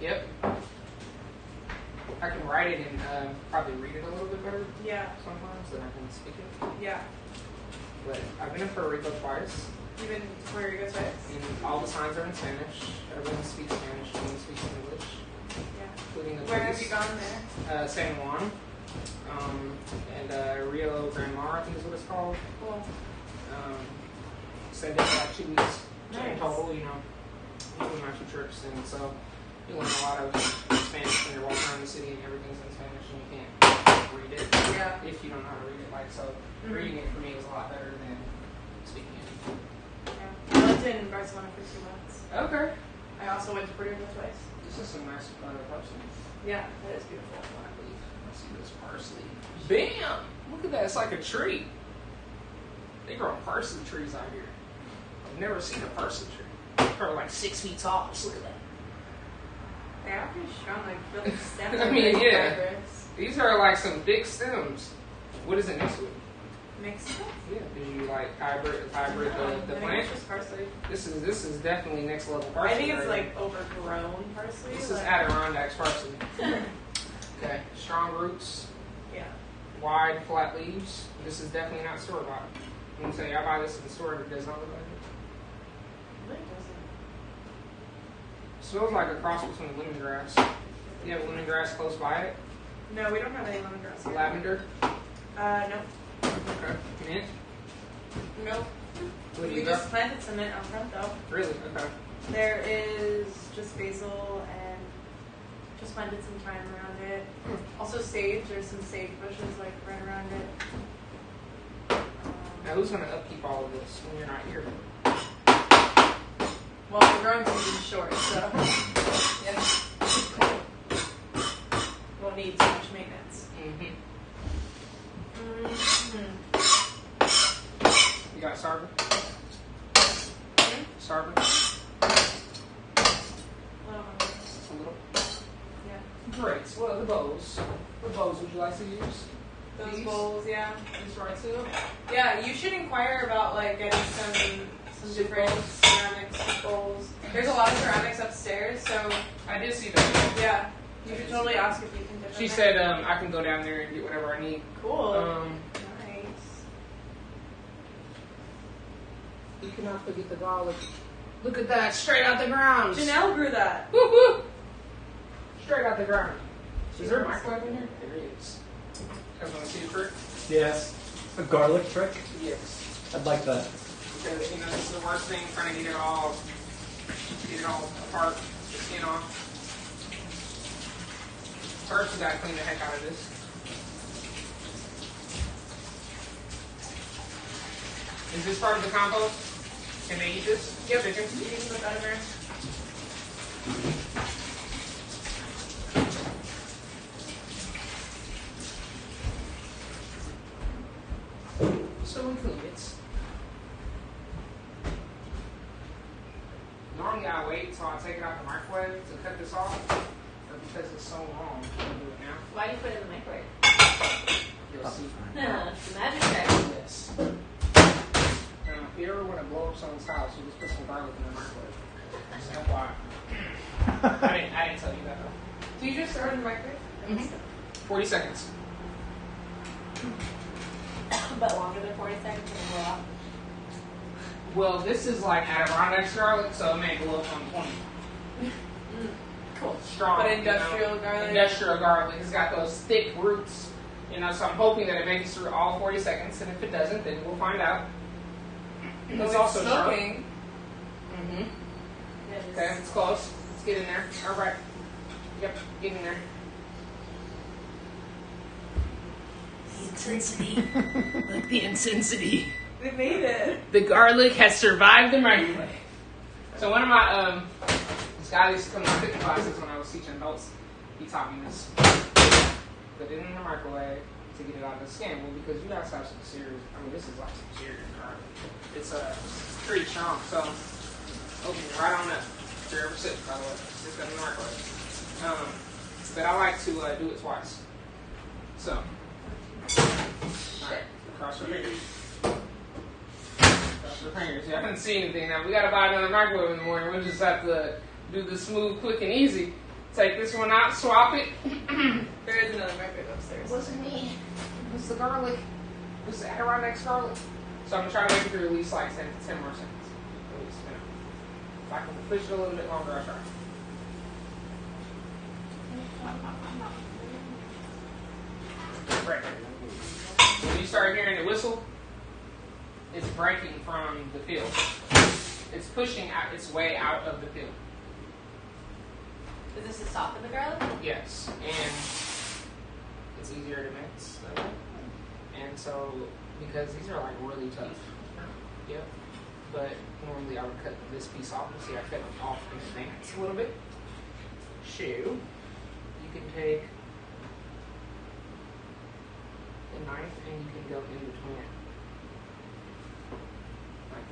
there. Yep. I can write it and probably read it a little bit better Yeah. sometimes than I can speak it. Yeah. But I've been in Puerto Rico twice, Even where you go twice? and all the signs are in Spanish. Everyone speaks Spanish, everyone speaks English, Yeah. including the Where have police. you gone there? San Juan, and Rio Grande Mar, I think is what it's called. Cool. Said it's like 2 weeks in Nice. total, between my 2 trips, and so you learn a lot of Spanish when you're walking around the city and everything's in Spanish and you can't read it Yeah. if you don't know how to read it. Like, so Mhm. reading it for me was a lot better than speaking it. Yeah. I lived in Barcelona for 2 months. Okay. I also went to Puerto Rico twice. This is some nice parsley. Yeah, that is beautiful. I see this parsley. Bam! Look at that. It's like a tree. They grow parsley trees out here. I've never seen a parsley tree. They're like 6 feet tall. Just look at that. They are pretty strong, like really stems. I are mean, very yeah. fibrous. These are like some thick stems. What is it mixed with? Mixed it? Yeah. Did you like hybrid the I plant? think it's just parsley. This is definitely next level parsley. I think it's right like overgrown parsley. here. This is like- Adirondacks parsley. Okay. Strong roots, Yeah. wide, flat leaves. This is definitely not store bought. I'm gonna tell you, I buy this in the store and it does not look like it. Really doesn't. Smells like a cross between lemongrass. You have lemongrass close by it? No, we don't have any lemongrass here. Lavender? Nope. Okay. Mint? Nope. What do We you just got? planted some mint out front though. Really? Okay. There is just basil and just planted some thyme around it. Also sage. There's some sage bushes like right around it. Now who's gonna upkeep all of this when you're not here? Well, the growing season's short, so yeah. Won't need too much maintenance. Mm-hmm. Mm-hmm. You got sargon? Sargon? Well, A little. yeah. Great. What are the bows? What bows would you like to use? Those These? bowls, yeah. These right too? Yeah, you should inquire about like getting some different ceramics bowls. There's a lot of ceramics upstairs, so I did see that. yeah, you should totally ask if you can dip She in said there. I can go down there and get whatever I need. Cool. Nice. You cannot forget the garlic. Look at that, straight out the ground. Janelle grew that. Woo woo! Straight out the ground. Is there a microwave in here? There is. You guys want to see the trick? Yes. A garlic trick? Yes. I'd like that. Because, you know, this is the worst thing, trying to get it all apart, the skin off. First, we gotta clean the heck out of this. Is this part of the compost? Can they eat this? Yep. Chicken? You can put that in there. So we clean it. Normally I wait till I take it out the microwave to cut this off, but because it's so long, I'm gonna do it now. Why do you put it in the microwave? You'll see. The magic trick. Yes. Now, if you ever want to blow up someone's house, you just put some garlic in the microwave. Just FYI. I didn't tell you that though. Do you just throw it in the microwave? Mhm. 40 seconds. But longer than 40 seconds to blow off. Well, this is like Adirondack garlic, so it may blow up on 20. Cool. Strong. But you industrial know? garlic? Industrial garlic. It's got those thick roots. You know, so I'm hoping that it makes it through all 40 seconds, and if it doesn't, then we'll find out. It's also sharp. smoking. Mm-hmm. Yeah, just- Okay, it's close. Let's get in there. All right. Yep, get in there. The intensity. Like the intensity. We made it. The garlic has survived the microwave. So one of my this guy used to come to my cooking classes when I was teaching adults. He taught me this. Put it in the microwave to get it out of the skin. Well, because you guys have some serious. I mean, this is like some serious garlic. It's pretty strong. So open it right on up. If you're ever sick, by the way, stick that in the microwave. But I like to do it twice. So, all right, cross your fingers. Cross your fingers. Yeah, I couldn't see anything now. We gotta buy another microwave in the morning. We'll just have to do the smooth, quick, and easy. Take this one out, swap it. There is another microwave upstairs. Wasn't me. It was the garlic. It was the Adirondack garlic. So I'm gonna try to make it through at least like 10 more seconds. At least, you know. If I can push it a little bit longer, I'll try. Right. When you start hearing the whistle, it's breaking from the peel. It's pushing out its way out of the peel. Is this to soften the garlic? Yes, and it's easier to mix. That way. And so, because these are like really tough. Yep. But normally I would cut this piece off. See, I cut it off in advance a little bit. So, you can take the knife and you can go in between it. Like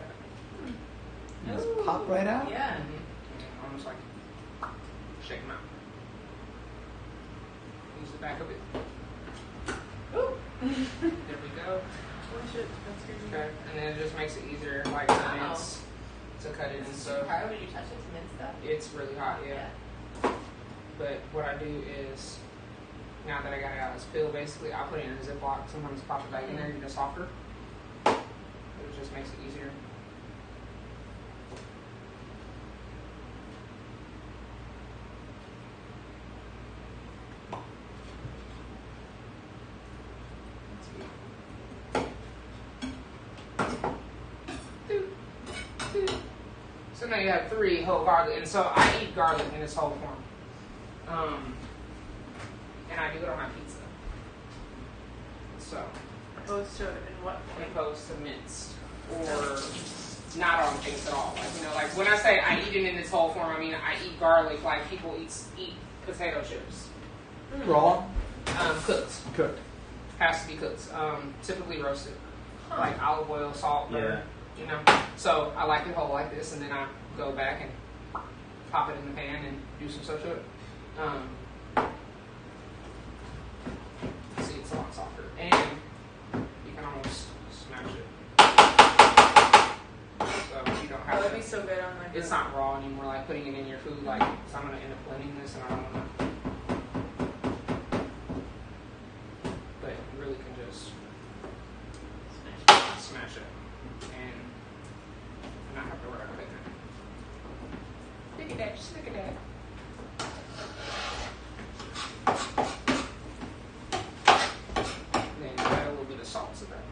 that. Just pop right out? Yeah. Mm-hmm. Almost like shake them out. Use the back of it. Ooh. There we go. Oh shit, that's crazy. Okay, and then it just makes it easier, like to mince, to cut it and stuff. How would you touch it to mince stuff? It's really hot, yeah. But what I do is, now that I got it out of this pill, basically, I put it in a Ziploc. Sometimes pop it back in there, even softer. It just makes it easier. So now you have 3 whole garlic, and so I eat garlic in its whole form. And I do it on my pizza. So, Opposed to in what point? opposed to minced or not on things at all. Like, you know, like when I say I eat it in its whole form, I mean I eat garlic like people eat potato chips. Raw, Cooked. cooked. Has to be cooked. Typically roasted. Like olive oil, salt, pepper, Yeah. you know. So I like it whole like this, and then I go back and pop it in the pan and do some stuff to it. See, it's a lot softer, and you can almost smash it. So you don't Oh, have that'd be to. so good on like. It's not raw anymore. Like putting it in your food. Like, so I'm gonna end up blending this, and I don't want to. But you really can just smash it and not have to worry about it. Look at that, just look at that. And then add a little bit of salt to that.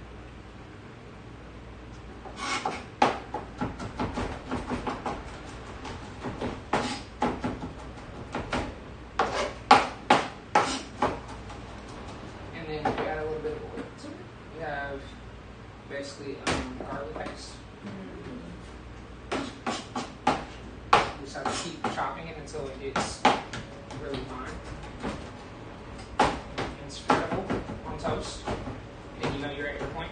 And then you add a little bit of oil to it. You have basically garlic paste. You just have to keep chopping it until it gets really fine and spreadable on toast. And you know you're at your point.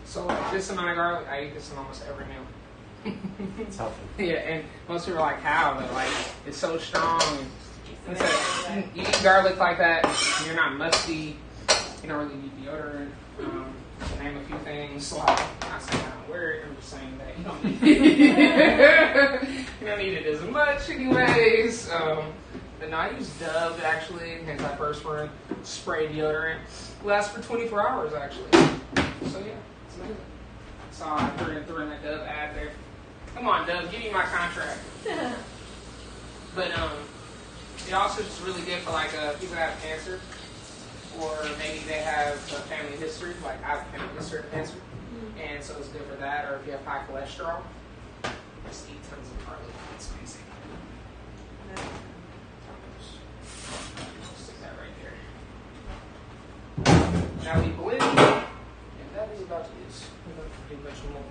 So like this amount of garlic, I eat this in almost every meal. It's helpful. Yeah, and most people are like, how? But like, it's so strong. And so, you eat garlic like that, you're not musty. You don't really need deodorant. To name a few things. Like, I'm not saying I don't wear it. I'm just saying that you don't need it. You don't need it as much, anyways. But no, I use Dove actually as my first one. Spray deodorant. Lasts for 24 hours actually. So yeah, it's amazing. So I threw in that Dove ad there. Come on, Dove, give me my contract. But it also is really good for like people that have cancer, or maybe they have a family history. Like I have a family history of cancer, and so it's good for that. Or if you have high cholesterol, just eat tons of garlic. It's amazing. Stick that right there. Now we blend, and that is about to use. We're going to do much more.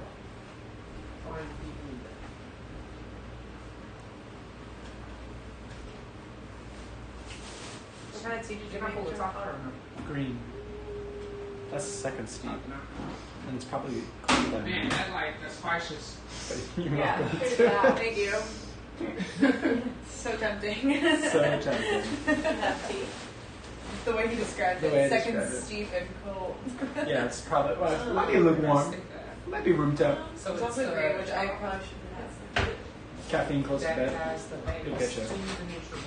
Fine people. What kind of tea did you Can I make? pull the top or no? Green. That's the second Steve. No. And it's probably cooler than Man, that like the spices. You're Yeah, welcome. here's that. Thank you. So tempting. So tempting. The way he described The way I it. Second described it. steep and cold. Yeah, it's probably, well, it might be lukewarm. It might be room temp. So It's also great, which I probably shouldn't have. Caffeine close to that bed. has the Good base picture. to the neutral.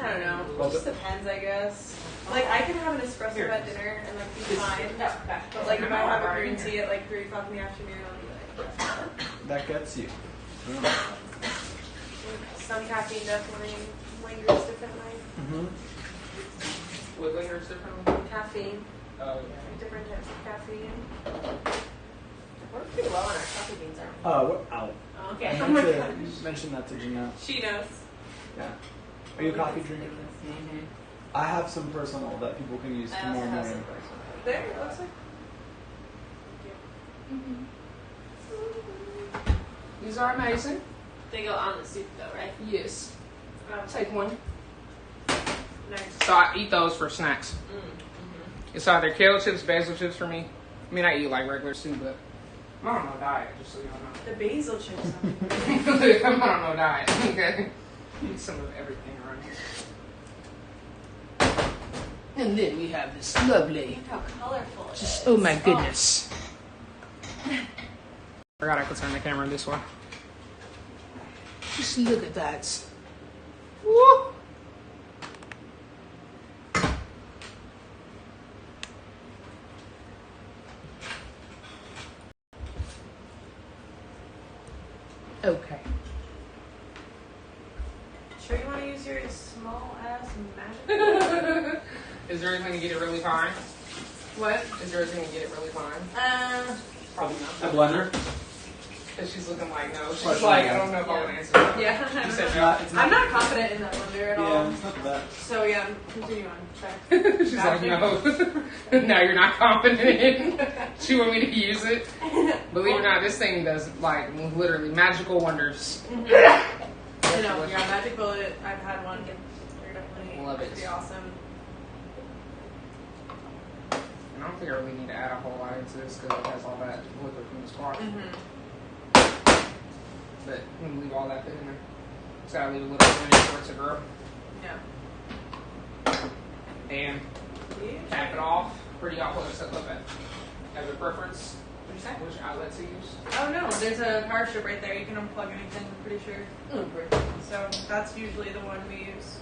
I don't know. Well, It just depends, I guess. Like, I can have an espresso Here. at dinner and, like, be fine. But, like, if I have a green tea at, like, 3 o'clock in the afternoon, I'll be like, That gets you. some caffeine definitely lingers differently. Mm-hmm. What lingers differently? Caffeine. Oh, yeah. Different types of caffeine. We're pretty low on our coffee beans, aren't we? Ow. Oh, I okay. meant to mention that to Janelle. She knows. Yeah. Are you a coffee drinker? Mm-hmm. I have some personal that people can use I also tomorrow have some morning. personal. There, it looks like. These are amazing. They go on the soup though, right? Yes. I'll take one. Nice. So I eat those for snacks. It's either kale chips, basil chips for me. I mean, I eat like regular soup, but I'm on no diet, just so you know. The basil chips. I'm on no diet, okay? Eat some of everything around here. And then we have this lovely, Look how colorful it is. oh my goodness. Forgot I could turn the camera this way. Just look at that. Woo! Okay. Sure you want to use your small ass magic? Is there anything to get it really fine? What? Is there anything to get it really fine? Probably A not. blender? Because she's looking like no. She's Question like, I again. don't know if I want to answer that. Yeah. You said It's no. not, it's not, I'm not confident in that blender at all. Yeah, it's not the best. So yeah, continue on. Sorry. She's like, no. No, you're not confident in. She want me to use it. Believe it or not, this thing does like literally magical wonders. I know. Yeah, magic bullet. I've had one. They're definitely Love it. pretty awesome. And I don't think I really need to add a whole lot into this because it has all that liquid from the squash. But we can leave all that in there. Just gotta leave a little bit in it for it to grow. Yeah. And tap it off. Where do y'all put it up at? As a preference? What do you say? Which outlet to use? Oh no, there's a power strip right there. You can unplug anything. I'm pretty sure. So that's usually the one we use.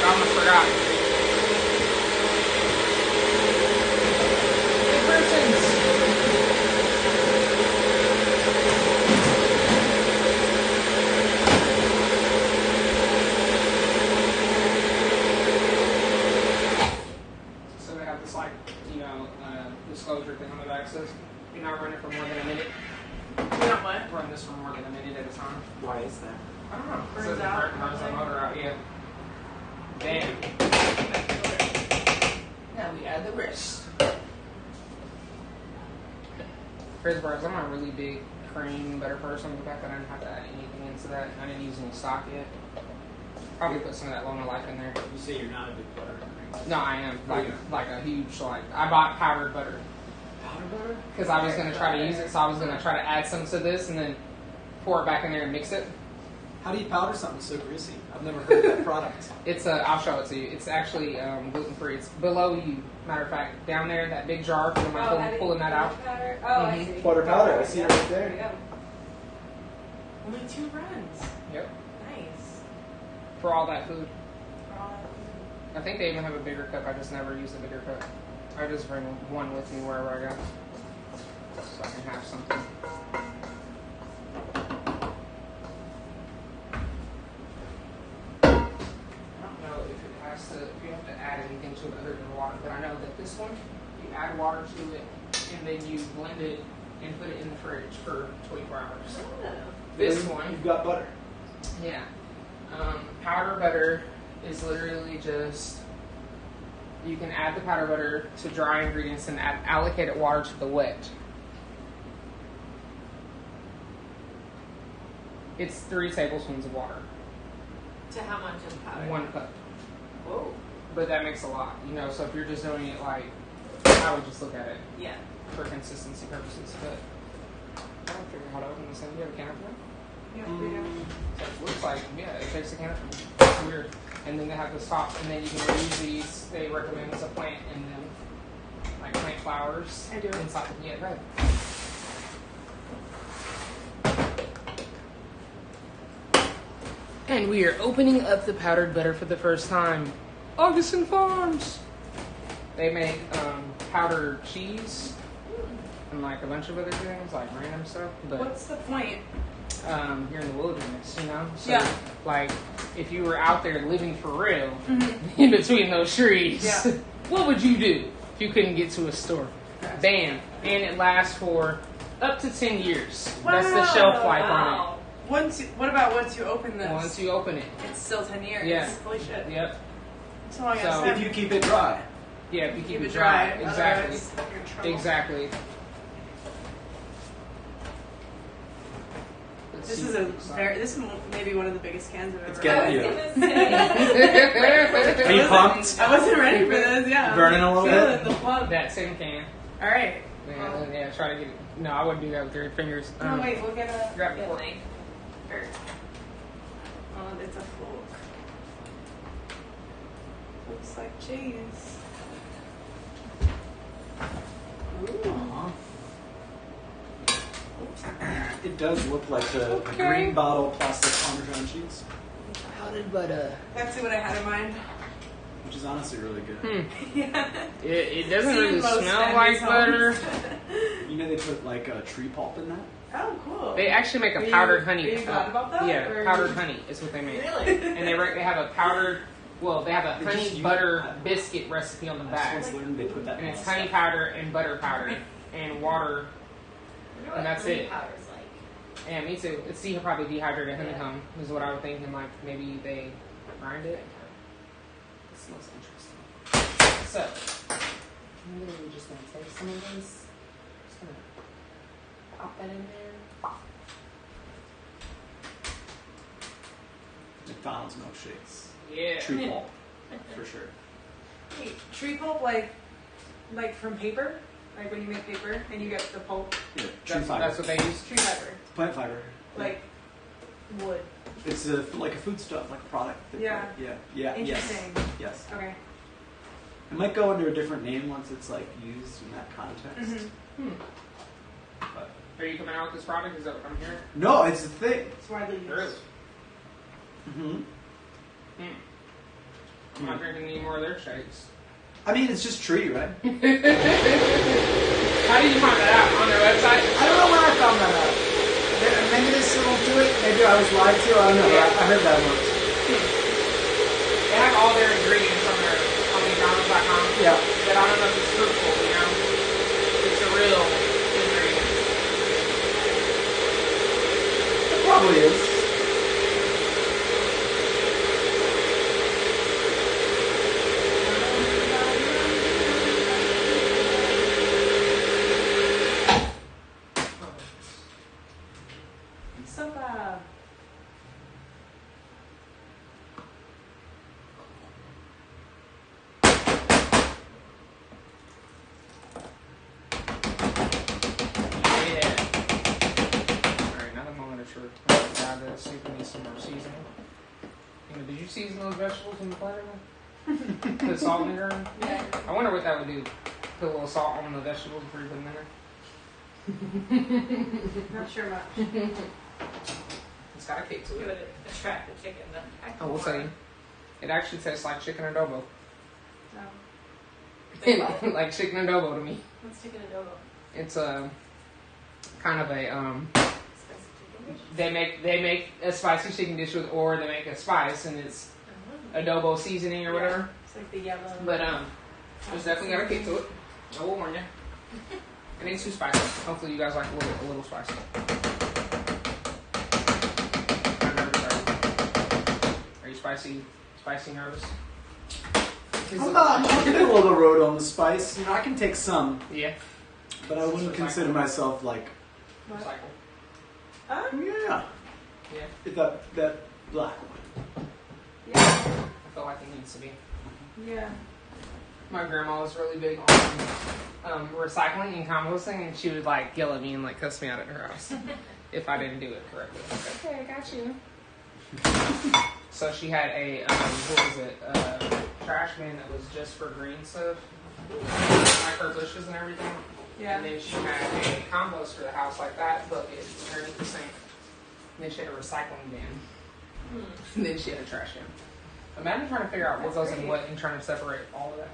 I almost forgot. Hey, persons. So they have this like, disclosure thing on the back says you're not running for more than a minute. You know what? Run this for more than a minute at a time. Why is that? I don't know. It Burns says it out. burns the motor out, yeah. Damn. Now we add the rest. Chris Burns, I'm not a really big cream butter person. The fact that I didn't have to add anything into that, I didn't use any stock yet. Probably put some of that Lona Life in there. You say you're not a big butter cream. No, I am. Oh, yeah. Like a huge, I bought powdered butter. Powder butter? Because I was going to try to use it, so I was going to try to add some to this and then pour it back in there and mix it. How do you powder something so greasy? I've never heard of that product. It's I'll show it to you. It's actually gluten free. It's below you. Matter of fact, down there, that big jar. Am I pulling that out? Oh, I Mhm. see. Butter powder, I see it right There you there. go. Only 2 runs. Yep. Nice. For all that food. For all that I think they even have a bigger cup. I just never use a bigger cup. I just bring one with me wherever I go, so I can have something. I don't know if it has to. If you have to add anything to it other than water, but I know that this one, you add water to it, and then you blend it and put it in the fridge for 24 hours. This one, You've got butter. yeah. Powder butter is literally just, you can add the powder butter to dry ingredients and add allocated water to the wet. It's 3 tablespoons of water, To how much of powder? 1 cup. Whoa. But that makes a lot, so if you're just doing it like, I would just look at it Yeah. for consistency purposes. But I don't figure out how to open this thing. You have a can opener? Yeah, we do. So it looks like, yeah, it takes a can opener. It's weird. And then they have this top, and then you can reuse these. They recommend to plant in them, like plant flowers. I do. Inside. Yeah, right. And we are opening up the powdered butter for the first time. Augustin Farms. They make powdered cheese and like a bunch of other things, like random stuff. But What's the point? you're in the wilderness, So, Yeah. like, if you were out there living for real, in between those trees, Mm-hmm. Yeah. what would you do if you couldn't get to a store? Bam. And it lasts for Up to 10 years. That's the shelf life on Wow. What about once you open it. this? Once you open it. It's still 10 years. Yeah. Holy shit. Yep. So long So- as If you keep it dry. Yeah, if you keep it dry. Exactly. Otherwise, you're in trouble. Exactly. This is this is maybe one of the biggest cans I've ever It's had. getting I you. was gonna say. Are you pumped? I wasn't ready for this, yeah. Burning a little Feeling bit? the pump. That same can. Alright. Yeah, try to get it. No, I wouldn't do that with your fingers. No, wait, we'll get a. Grab Good the fork. night. Or- Oh, it's a fork. Looks like cheese. Ooh. Uh-huh. It does look like the Okay. green bottle plastic Parmesan cheese, Powdered butter. That's what I had in mind. which is honestly really good. Yeah. It doesn't Seen really most smell families' like butter. homes. You know they put like tree pulp in that? Oh, cool. They actually make Are a you- powdered are honey. you glad about that, Yeah, or- powdered honey is what they make. Really? And they have a powdered. Well, they have a They honey just use- butter biscuit recipe on the I back, just learned they put that and in it's all honey stuff. powder and butter powder and water. I wonder what And that's honey it. powder's like. Yeah, me too. It's probably dehydrated honeycomb is what I would think, and like maybe they grind it. It smells interesting. So, I'm literally just gonna take some of this. Just gonna pop that in there. McDonald's milkshakes. Yeah. Tree pulp, for sure. Wait, tree pulp, like from paper? Like when you make paper and you get the pulp? Yeah, tree That's fiber. what they use. Tree fiber. Plant fiber. Like wood. It's like a foodstuff, like a product. that- Yeah. Yeah. Yeah. Interesting. Yes. Okay. It might go under a different name once it's like used in that context. Mm-hmm. But Are you coming out with this product? Is that what I'm hearing? no, it's a thing. It's widely used. Really? Mm-hmm. I'm not drinking any more of their shakes. I mean, it's just tree, right? How did you find that out? On their website? I don't know where I found that out. Maybe they still don't do it. Maybe I was lied to. I don't know. Yeah. I heard that once. They have all their ingredients on McDonald's.com. Yeah. But I don't know if it's truthful, you know? It's a real ingredient. It probably is. So, Yeah. Alright, now that I'm on the truth, I'm gonna grab this, see if we need some more seasoning. You know, did you season those vegetables in the blender? Put salt in there? yeah. I wonder what that would do. Put a little salt on the vegetables before you put them in there. Not sure much. It's got a kick to It it. would attract the chicken. I will tell you. It actually tastes like chicken adobo. No. Like chicken adobo to me. What's chicken adobo? It's a kind of a Spicy chicken dish. they make a spicy chicken dish with, or they make a spice and it's adobo seasoning or whatever. It's like the yellow. But there's definitely got a kick to it. I will warn you. It ain't too spicy. Hopefully you guys like a little spicy. I'm nervous. Are you spicy nervous? I'm not. I'm middle of the road on the spice. You know, I can take some, Yeah. but I wouldn't consider myself like, What? Cycle. yeah, Yeah. that black one. Yeah. I feel like it needs to be. Yeah. My grandma was really big on recycling and composting, and she would like yell at me and like cuss me out at her house if I didn't do it correctly. I was like, okay, I got you. So she had a what was it? Trash bin that was just for green stuff, like her bushes and everything. Yeah. And then she had a compost for the house like that bucket underneath the sink. And then she had a recycling bin. And then she had a trash can. Imagine trying to figure out what goes in what and trying to separate all of that.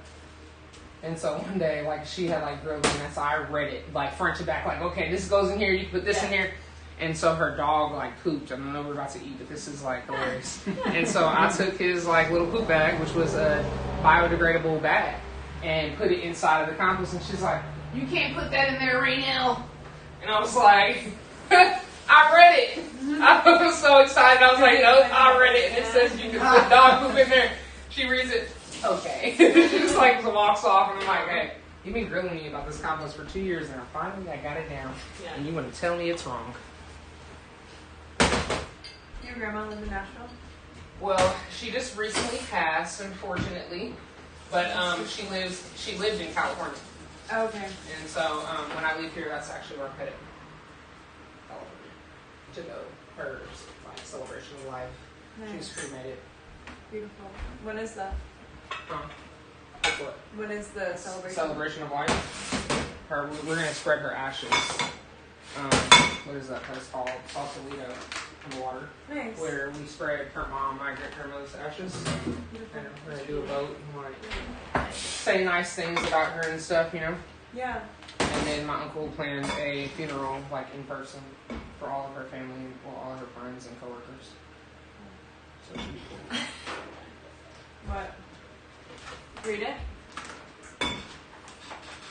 And so one day, like, she had, like, grilled me, and so I read it, like, front to back, like, okay, this goes in here, you can put this in here. And so her dog, like, pooped. I don't know what we're about to eat, but this is, like, hilarious. And so I took his, like, little poop bag, which was a biodegradable bag, and put it inside of the compost, and she's like, you can't put that in there right now. And I was like, I read it. I was so excited. I was like, nope, I read it. And it says you can put dog poop in there. She reads it. Okay. She just like walks off, and I'm like, hey, you've been grilling me about this compost for 2 years, and finally I got it down. Yeah. And you want to tell me it's wrong? Your grandma lived in Nashville? Well, she just recently passed, unfortunately. But she lived in California. Oh, okay. And so when I leave here, that's actually where I'm headed. To go her like celebration of life. She was Nice. cremated. Beautiful. When is that? That's what? When is the celebration? Celebration of life. We're gonna spread her ashes. What is that place called? Sausalito in the water. Nice. Where we spread her mom, my great grandmother's ashes. Beautiful. And we're gonna do a vote and like say nice things about her and stuff, you know. Yeah. And then my uncle planned a funeral, like in person, for all of her family, and well, all of her friends and coworkers. So it should be cool. What? Read it?